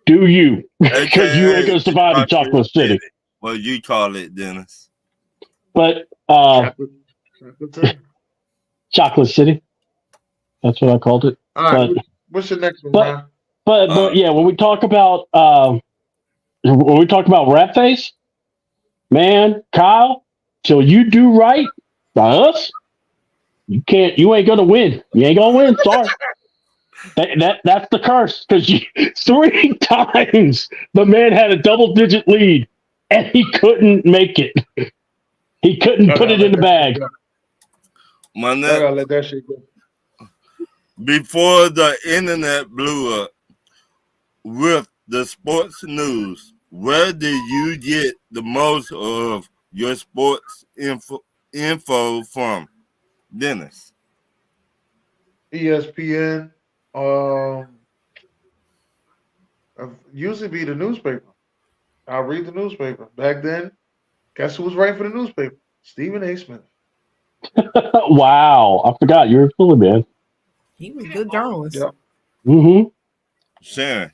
Do you? Because you ain't going to survive in Chocolate City. Well, you call it, Dennis. But Chocolate City. That's what I called it. All right. What's the next one, man? But yeah, when we talk about Rat Face, man, Kyle, till you do right by us, you ain't gonna win. You ain't gonna win. Sorry. That's the curse. Because 3 times the man had a double-digit lead and he couldn't make it. He couldn't put it in the bag. I gotta let that shit go. Before the internet blew up with the sports news, where did you get the most of your sports info from, Dennis? ESPN. Usually be the newspaper. I'll read the newspaper. Back then, guess who was writing for the newspaper? Stephen A. Smith. Wow. I forgot. You were Philly, man. He was a good journalist. Yeah. Mm-hmm. Sharon.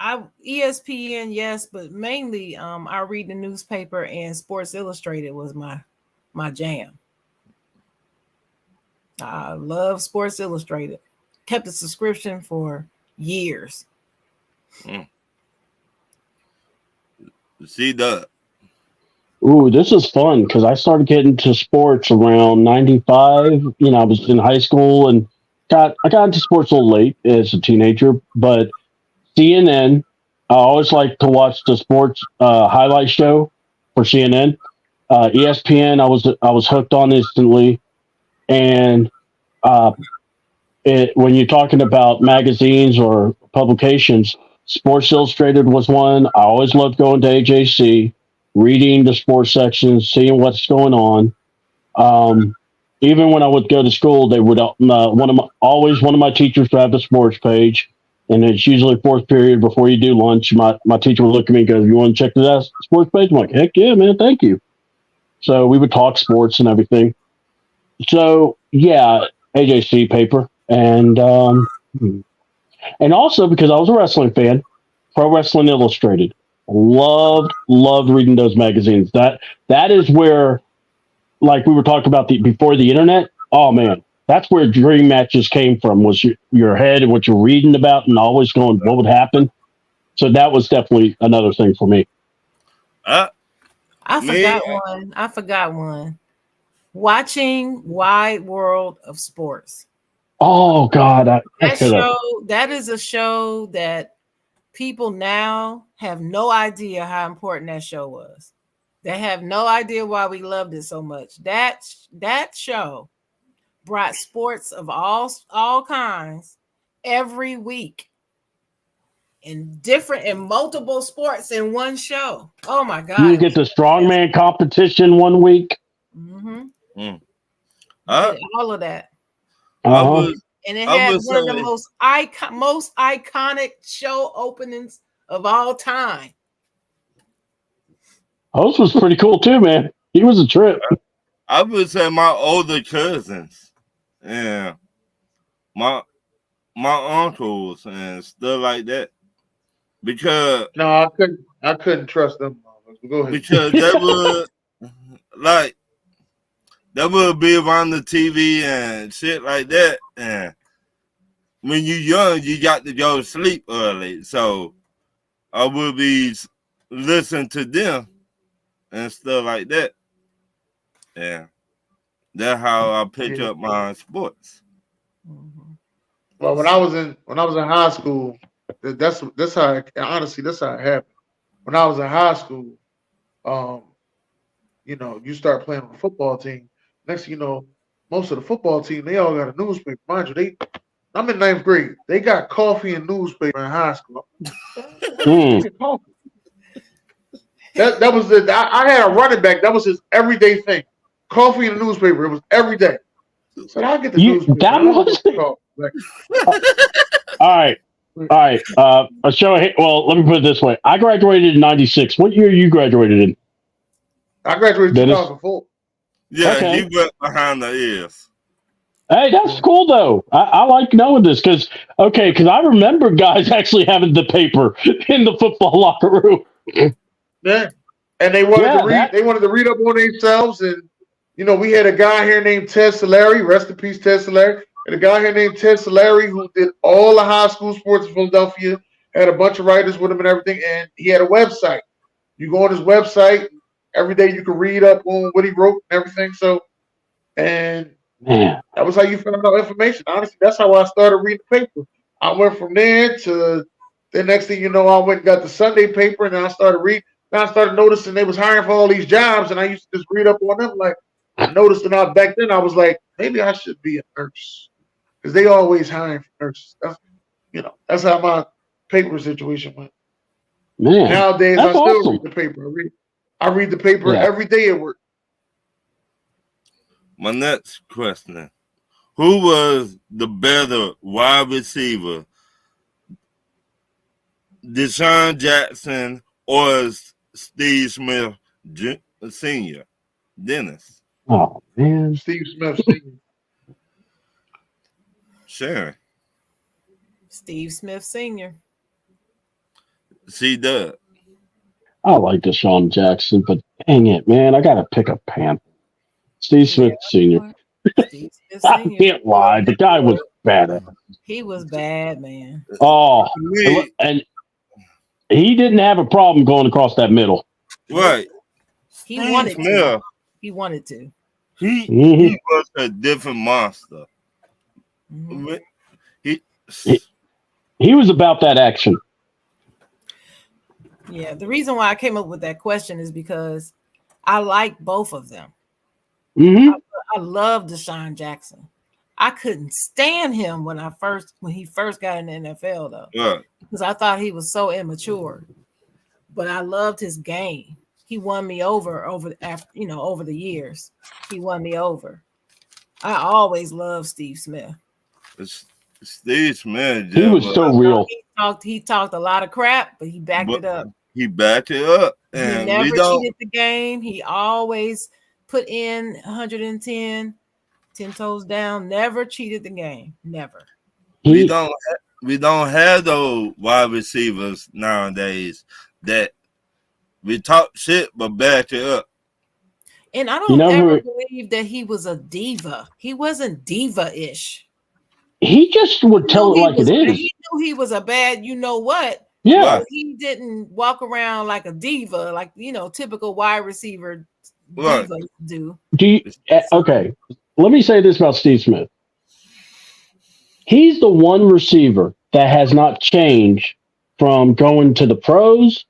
ESPN, yes, but mainly I read the newspaper and Sports Illustrated was my jam. I love Sports Illustrated. Kept a subscription for years. See that. Ooh, this is fun because I started getting into sports around 95. You know, I was in high school and I got into sports a little late as a teenager, but CNN, I always like to watch the sports highlight show for CNN. ESPN, I was hooked on instantly. And when you're talking about magazines or publications, Sports Illustrated was one. I always loved going to AJC, reading the sports section, seeing what's going on. Even when I would go to school, they would one of my teachers would have a sports page, and it's usually fourth period before you do lunch. My teacher would look at me and go, "You want to check that sports page?" I'm like, "Heck yeah, man, thank you." So we would talk sports and everything. So yeah, AJC paper, and also because I was a wrestling fan, Pro Wrestling Illustrated. Loved reading those magazines. That is where, like we were talking about before the internet. Oh man, that's where dream matches came from. Was your head and what you're reading about, and always going, what would happen. So that was definitely another thing for me. I forgot one. Watching Wide World of Sports. Oh God, that is a show that people now have no idea how important that show was. They have no idea why we loved it so much. That show brought sports of all kinds every week, in multiple sports in one show. Oh my God! You get the strongman competition one week. Mm-hmm. All of that. And it had one of the most iconic show openings of all time. Host was pretty cool too, man. He was a trip. I would say my older cousins, yeah, my uncles and stuff like that. Because no, I couldn't trust them. Go ahead. Because that would be around the TV and shit like that. And when you're young, you got to go to sleep early. So I would be listening to them and stuff like that. Yeah. That's how I pick up my sports. Well, when I was in high school, that's how it happened. When I was in high school, you start playing on the football team. Next thing you know, most of the football team, they all got a newspaper. Mind you, I'm in 9th grade. They got coffee and newspaper in high school. That was I had a running back. That was his everyday thing. Coffee and newspaper. It was every day. So I get the newspaper. That was All right. A show. Well, let me put it this way. I graduated in '96. What year you graduated in? I graduated in 2004. Yeah, okay. You went behind the ears. Hey, that's cool though. I like knowing this because I remember guys actually having the paper in the football locker room. Yeah, and they wanted to read. They wanted to read up on themselves, and we had a guy here named Ted Solari. Rest in peace, Ted Solari. And a guy here named Ted Solari who did all the high school sports in Philadelphia. Had a bunch of writers with him and everything, and he had a website. You go on his website. Every day you can read up on what he wrote and everything. So, and that was how you found out information. Honestly, that's how I started reading the paper. I went from there to the next thing you know, I went and got the Sunday paper, and then I started reading. Then I started noticing they was hiring for all these jobs, and I used to just read up on them. Like I noticed that back then, I was like, maybe I should be a nurse because they always hiring for nurses. That's how my paper situation went. Man, nowadays I still awesome. read the paper. I read the paper every day at work. My next question. Who was the better wide receiver? Deshaun Jackson or Steve Smith Sr.? Dennis. Oh, man. Steve Smith Sr. Sharon. Steve Smith Sr. C-Dub. I like Deshaun Jackson, but dang it, man, I gotta pick a Panther. Steve Smith Sr. Steve Smith I Sr. can't lie, the guy was bad. He was bad, man. Oh, and he didn't have a problem going across that middle. Right. He Steve wanted to. Smith, He wanted to. he was a different monster. Mhm. He, He was about that action. Yeah, the reason why I came up with that question is because I like both of them. Hmm I love Deshaun Jackson. I couldn't stand him when he first got in the NFL though, right. because I thought he was so immature. But I loved his game. He won me over over the years. He won me over. I always loved Steve Smith. Steve Smith, He was so real. He talked a lot of crap, but he backed but it up. he backed it up, He and never we don't. cheated the game. He always put in 110, 10 toes down. Never cheated the game. Never. We don't have those wide receivers nowadays that we talk shit but back it up. And I don't ever believe that he was a diva. He wasn't diva-ish. He just would tell it like it is. He knew he was a bad, you know what? Yeah. But he didn't walk around like a diva, like typical wide receiver Right. divas do. Okay, let me say this about Steve Smith. He's the one receiver that has not changed from going to the pros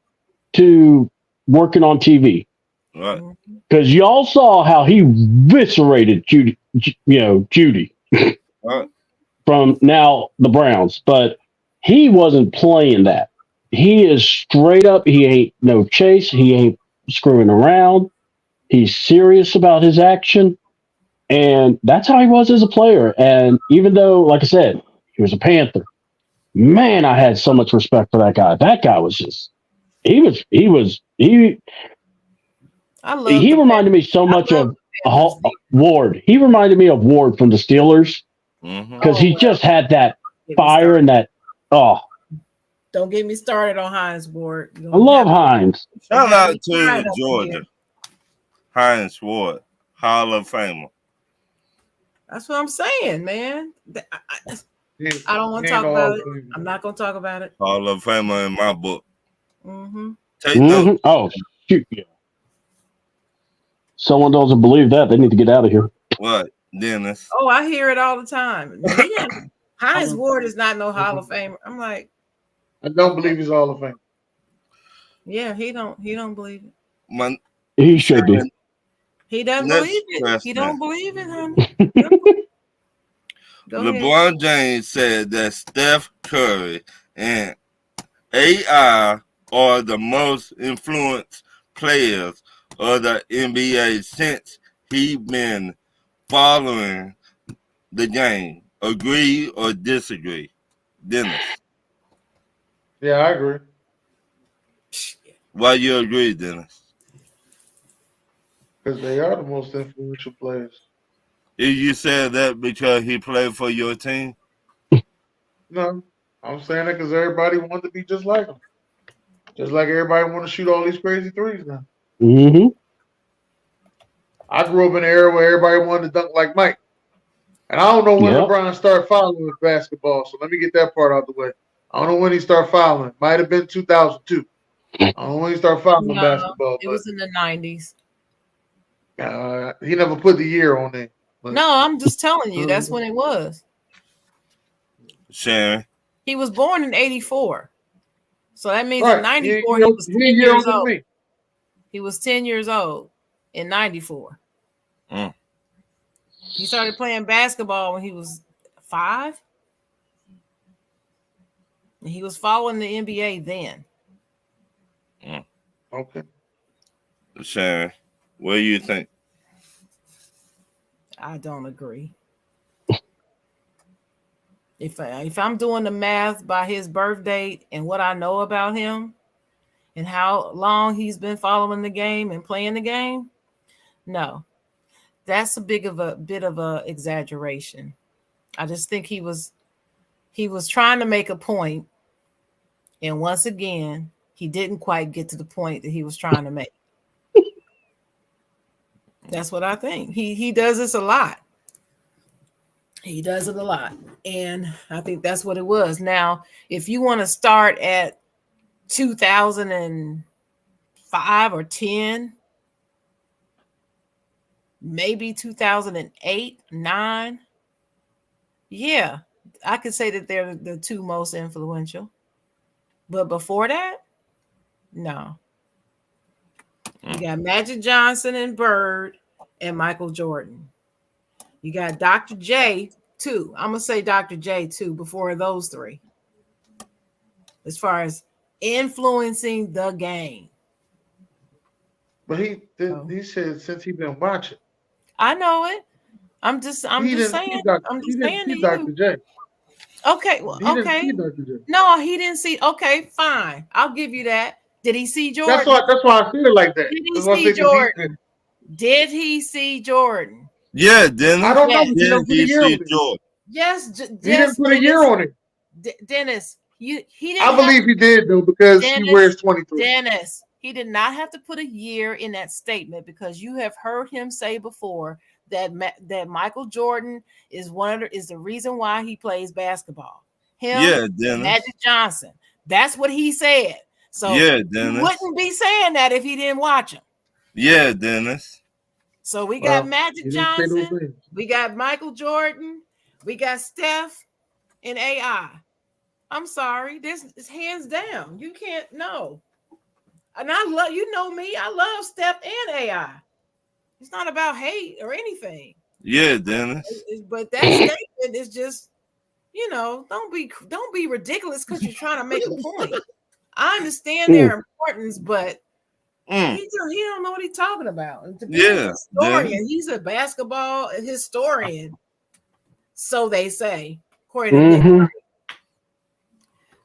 to working on TV. Right. Because y'all saw how he eviscerated Judy. Right. From now the Browns, but he wasn't playing that. He is straight up. He ain't no chase. He ain't screwing around. He's serious about his action, and that's how he was as a player. And even though, like I said, he was a Panther, man, I had so much respect for that guy. That guy was just he reminded me so much of Ward. He reminded me of Ward from the Steelers. Because he just had that fire and that. Oh, don't get me started on Hines Ward. I love Hines. Shout out to Georgia, Hines Ward, Hall of Famer. That's what I'm saying, man. I don't want to talk about it. I'm not going to talk about it. Hall of Famer in my book. Take note. Oh, shoot. Yeah. Someone doesn't believe that. They need to get out of here. What? Dennis. Oh, I hear it all the time. Hines Ward is not no Hall of Famer. I'm like, I don't believe he's Hall of Fame. Yeah, he don't believe it. He should be. He doesn't believe it. He don't believe it, honey. LeBron James said that Steph Curry and AI are the most influenced players of the NBA since he been following the game. Agree or disagree? Dennis. Yeah, I agree. Why you agree, Dennis? Because they are the most influential players. You said that because he played for your team? No, I'm saying that because everybody wanted to be just like him. Just like everybody want to shoot all these crazy threes now. Mm-hmm. I grew up in an era where everybody wanted to dunk like Mike. And I don't know when LeBron started fouling with basketball, so let me get that part out the way. I don't know when he started fouling. Might have been 2002. I don't know when he started fouling basketball. It was in the 90s. He never put the year on it. No, I'm just telling you, that's when it was. Sharon. He was born in 84. So that means in 94 he was 10 years old. He was 10 years old in 94. He started playing basketball when he was 5. And he was following the NBA then. Okay. Sharon, what do you think? I don't agree. If I'm doing the math by his birth date and what I know about him and how long he's been following the game and playing the game, no. That's a bit of a exaggeration. I just think he was trying to make a point, and once again, he didn't quite get to the point that he was trying to make. That's what I think. He does this a lot. He does it a lot, and I think that's what it was. Now, if you want to start at 2005 or 10, maybe 2008, 9. Yeah, I could say that they're the two most influential. But before that, no. You got Magic Johnson and Bird and Michael Jordan. You got Dr. J too. I'm gonna say Dr. J too before those three. As far as influencing the game. But he said since he's been watching. I know it. I'm just saying. I'm just saying to you. Dr. J. Okay, well, okay. No, he didn't see. Okay, fine. I'll give you that. Did he see Jordan? That's why I feel it like that. Did he see Jordan? Did he see Jordan? Yeah, Dennis. I don't know. Did he see Jordan? Yes, he didn't put a year on it. Dennis, he didn't. I believe he did though because he wears 23. Dennis, he did not have to put a year in that statement because you have heard him say before that Michael Jordan is the reason why he plays basketball. Dennis. Magic Johnson. That's what he said. So yeah, Dennis. He wouldn't be saying that if he didn't watch him. Yeah, Dennis. So we got Magic Johnson, we got Michael Jordan, we got Steph and AI. I'm sorry, this is hands down. You can't know. And I love, you know me, I love Steph and AI. It's not about hate or anything. Yeah, Dennis. But that statement is just, don't be ridiculous because you're trying to make a point. I understand their importance, but he don't know what he's talking about. And to be a historian, he's a basketball historian, so they say, according to Nick.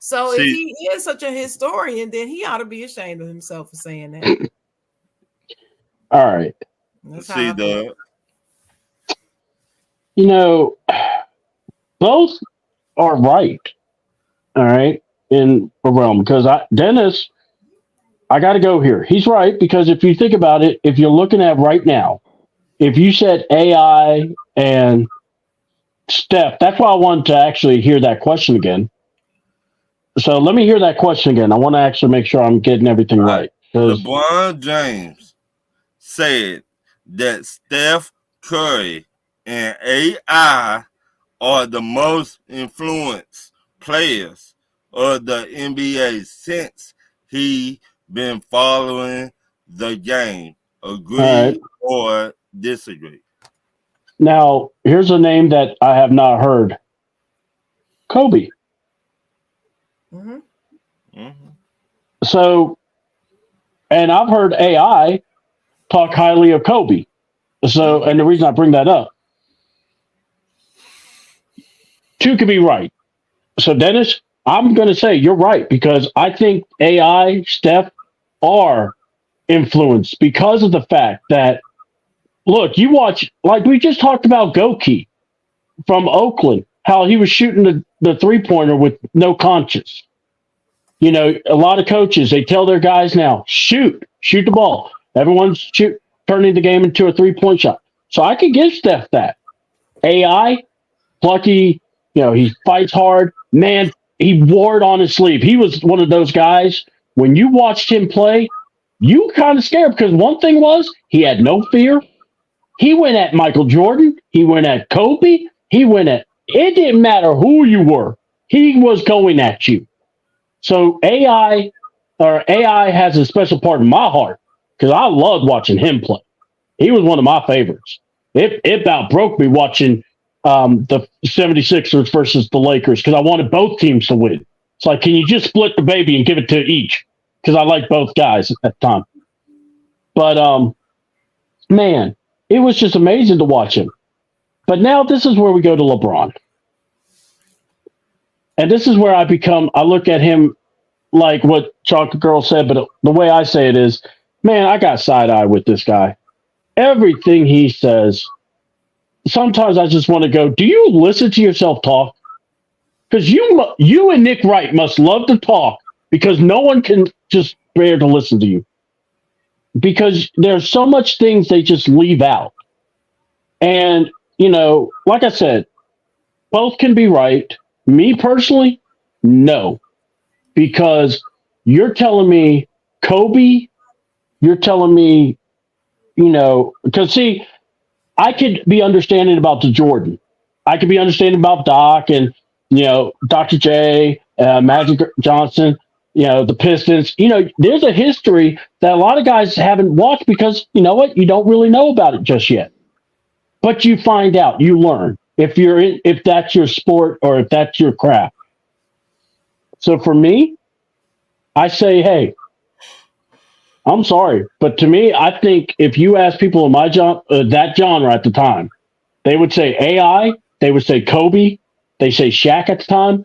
So if he is such a historian, then he ought to be ashamed of himself for saying that. All right. See, Doug. Both are right. All right. In the realm, because Dennis, I got to go here. He's right, because if you think about it, if you're looking at right now, if you said AI and Steph, that's why I wanted to actually hear that question again. So let me hear that question again. I want to actually make sure I'm getting everything right. LeBron James said that Steph Curry and AI are the most influenced players of the NBA since he been following the game. Agree or disagree? Now, here's a name that I have not heard. Kobe. So, and I've heard AI talk highly of Kobe. So, and the reason I bring that up, two could be right. So, Dennis, I'm going to say you're right, because I think AI, Steph, are influenced because of the fact that, look, you watch, like we just talked about Goki from Oakland, how he was shooting the three-pointer with no conscience. A lot of coaches, they tell their guys now, shoot the ball. Everyone's turning the game into a three-point shot. So I could give Steph that. AI, plucky, he fights hard. Man, he wore it on his sleeve. He was one of those guys, when you watched him play, you were kind of scared, because one thing was he had no fear. He went at Michael Jordan. He went at Kobe. It didn't matter who you were. He was going at you. So AI has a special part in my heart, because I loved watching him play. He was one of my favorites. It about broke me watching the 76ers versus the Lakers, because I wanted both teams to win. It's like, can you just split the baby and give it to each? Because I liked both guys at the time. But, man, it was just amazing to watch him. But now this is where we go to LeBron. And this is where I look at him like what Chocolate Girl said, but the way I say it is, man, I got side-eye with this guy. Everything he says, sometimes I just want to go, do you listen to yourself talk? Because you and Nick Wright must love to talk, because no one can just bear to listen to you. Because there's so much things they just leave out. And, like I said, both can be right. Me personally, no. Because you're telling me Kobe, you're telling me, because see, I could be understanding about the Jordan. I could be understanding about Doc and, Dr. J, Magic Johnson, the Pistons. There's a history that a lot of guys haven't watched because, you know what? You don't really know about it just yet. But you find out, you learn if that's your sport or if that's your craft. So for me, I say, hey, I'm sorry, but to me, I think if you ask people in my that genre at the time, they would say AI, they would say Kobe, they say Shaq at the time,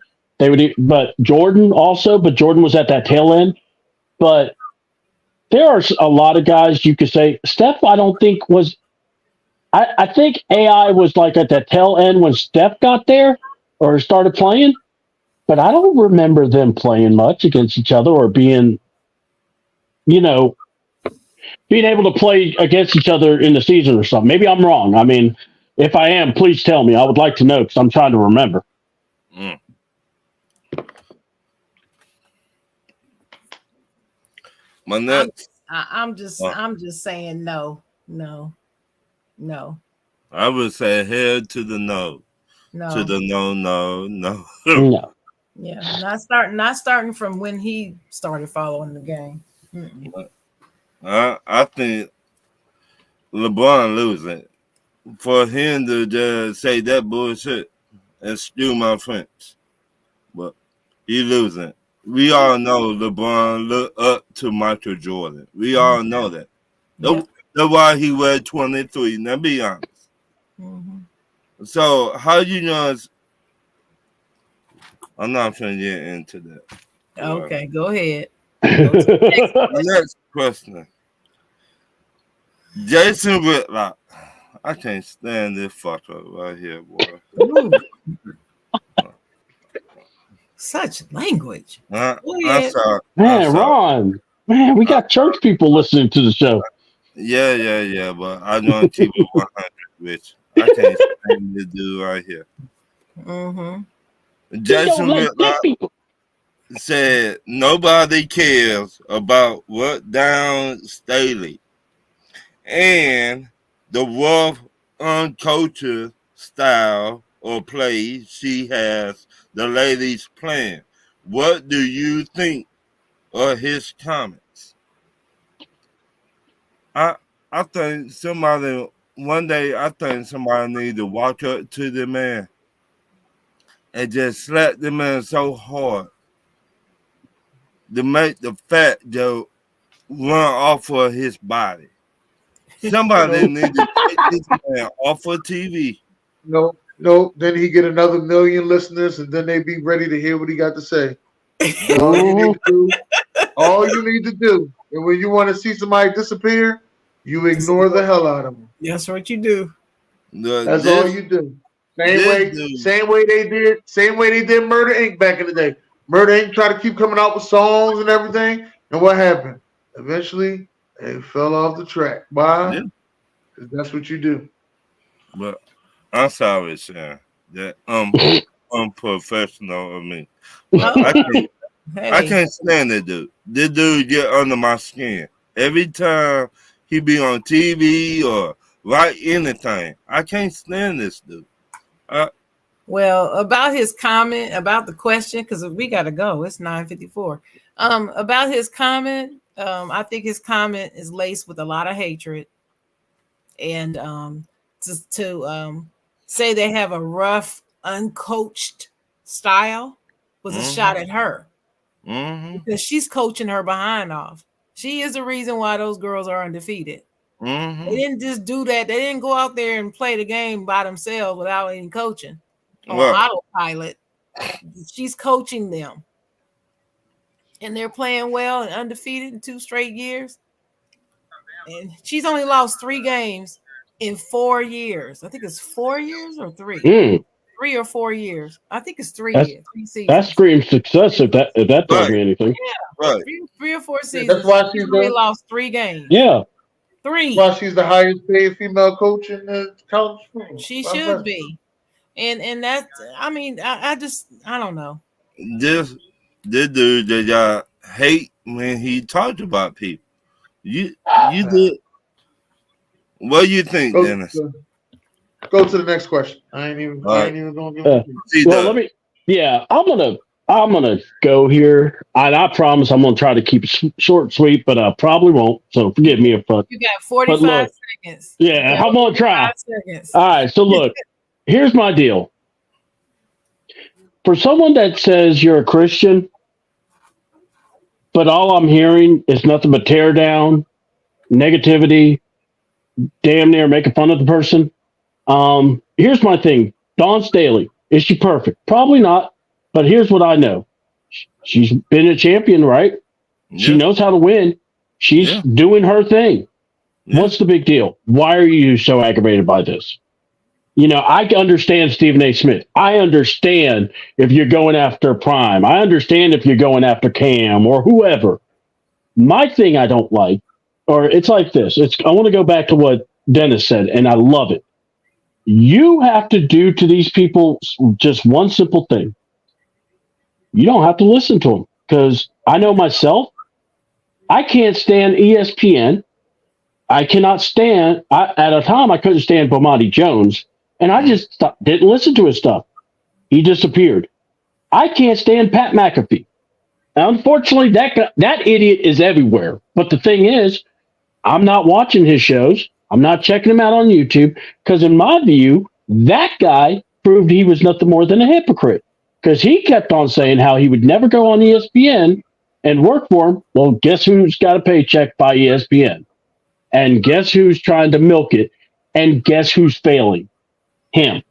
but Jordan also, but Jordan was at that tail end. But there are a lot of guys you could say. Steph, I don't think was. I think AI was like at that tail end when Steph got there or started playing, but I don't remember them playing much against each other or being able to play against each other in the season or something. Maybe I'm wrong. I mean, if I am, please tell me. I would like to know because I'm trying to remember. My next, I'm just saying no. I would say head to the no. No. To the no. No. Yeah, not starting from when he started following the game. I think LeBron losing. For him to just say that bullshit and steal my French. But he losing. We all know LeBron look up to Michael Jordan. We all know that. Yeah. That's why he wear 23. Now be honest. Mm-hmm. So how you know? I'm not trying to get into that. Okay, go ahead. Next question. Jason Whitlock. I can't stand this fucker right here, boy. Such language. I'm sorry. Man, Ron. Man, we got church people listening to the show. Yeah, but I know I'm keeping 100, bitch. I can't stand this dude right here. Mm-hmm. Jason Whitlock said nobody cares about what Dawn Staley and the rough, uncultured style or play she has the ladies playing. What do you think of his comments? I think one day somebody need to walk up to the man and just slap the man so hard to make the fat joke run off of his body. Somebody need to take this man off of TV. No. Then he get another 1 million listeners, and then they be ready to hear what he got to say. All you need to do, and when you want to see somebody disappear, you ignore the hell out of them. That's what you do. That's all you do. Same way they did Murder Inc. back in the day. Murder Inc. tried to keep coming out with songs and everything, and what happened? Eventually, they fell off the track. Why? Yeah. That's what you do. But I'm sorry, Sharon. That unprofessional of me. But I can't stand that dude. This dude get under my skin. Every time he be on TV or write anything, I can't stand this dude. Well, about his comment, about the question, because we got to go. It's 9:54. About his comment, I think his comment is laced with a lot of hatred. And to say they have a rough, uncoached style was a shot at her. Because she's coaching her behind off. She is the reason why those girls are undefeated. They didn't just do that. They didn't go out there and play the game by themselves without any coaching on autopilot. She's coaching them. And they're playing well and undefeated in 2 straight years. And she's only lost 3 games in 4 years. I think it's 4 years or 3. 3 or 4 years. I think it's 3 years. 3 seasons. That screams success if that tells me anything. Yeah, right. 3 or 4 seasons. That's why she's only lost 3 games. Yeah. 3. That's why she's the highest paid female coach in the college football. She should be. And that's, I mean, I don't know. This dude that y'all hate when he talked about people. You did. What do you think, Dennis? Go to the next question. I ain't even gonna give it. Well, let me. Yeah, I'm gonna go here. I promise I'm gonna try to keep it short and sweet, but I probably won't. So forgive me if. You got 45 seconds. Yeah, I'm gonna try. Seconds. All right. So look, here's my deal. For someone that says you're a Christian, but all I'm hearing is nothing but tear down, negativity, damn near making fun of the person. Here's my thing. Dawn Staley, is she perfect? Probably not. But here's what I know. She's been a champion, right? Yeah. She knows how to win. She's doing her thing. Yeah. What's the big deal? Why are you so aggravated by this? You know, I understand Stephen A. Smith. I understand if you're going after Prime. I understand if you're going after Cam or whoever. My thing I don't like, or it's like this. I want to go back to what Dennis said, and I love it. You have to do to these people just one simple thing. You don't have to listen to them, because I know myself. I can't stand ESPN. I cannot stand. At a time, I couldn't stand Bomani Jones, and I just didn't listen to his stuff. He disappeared. I can't stand Pat McAfee. Unfortunately, that idiot is everywhere. But the thing is, I'm not watching his shows. I'm not checking him out on YouTube, because in my view, that guy proved he was nothing more than a hypocrite, because he kept on saying how he would never go on ESPN and work for him. Well, guess who's got a paycheck by ESPN? And guess who's trying to milk it? And guess who's failing? Him.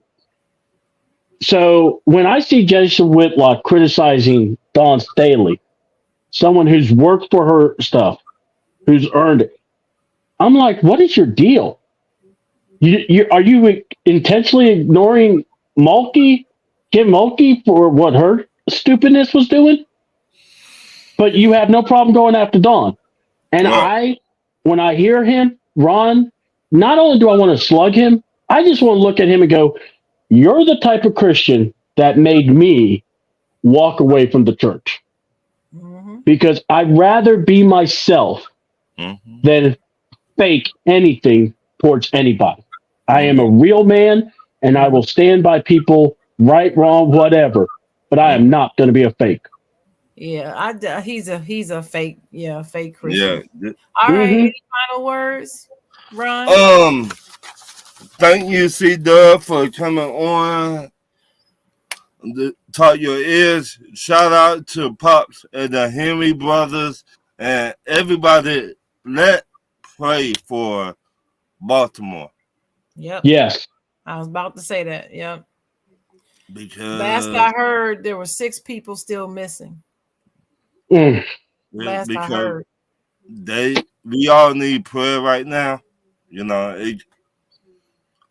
So when I see Jason Whitlock criticizing Dawn Staley, someone who's worked for her stuff, who's earned it, I'm like, what is your deal? Are you intentionally ignoring Kim Mulkey, for what her stupidness was doing? But you have no problem going after Dawn. And when I hear him, Ron, not only do I want to slug him, I just want to look at him and go, you're the type of Christian that made me walk away from the church. Mm-hmm. Because I'd rather be myself than fake anything towards anybody. I am a real man, and I will stand by people, right, wrong, whatever. But I am not going to be a fake. Yeah, he's a fake, fake Christian. Yeah. All right, any final words, Ron? Thank you, C-Dub, for coming on to Talk Your Ears. Shout out to Pops and the Henry brothers and everybody. Let's pray for Baltimore. Yep. Yes. I was about to say that. Yep. Because last I heard, there were 6 people still missing. Last I heard. We all need prayer right now. You know,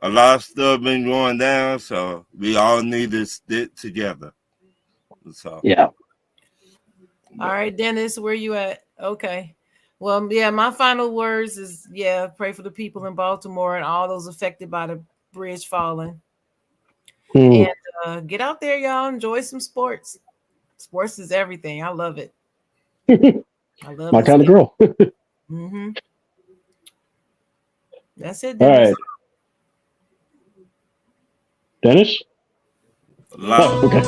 a lot of stuff been going down, so we all need to stick together. So yeah. All right, Dennis, where you at? Okay. Well, yeah, my final words is, pray for the people in Baltimore and all those affected by the bridge falling. And get out there, y'all. Enjoy some sports. Sports is everything. I love it. I love my kind of girl. That's it, Dennis. All right. Dennis? Oh, okay.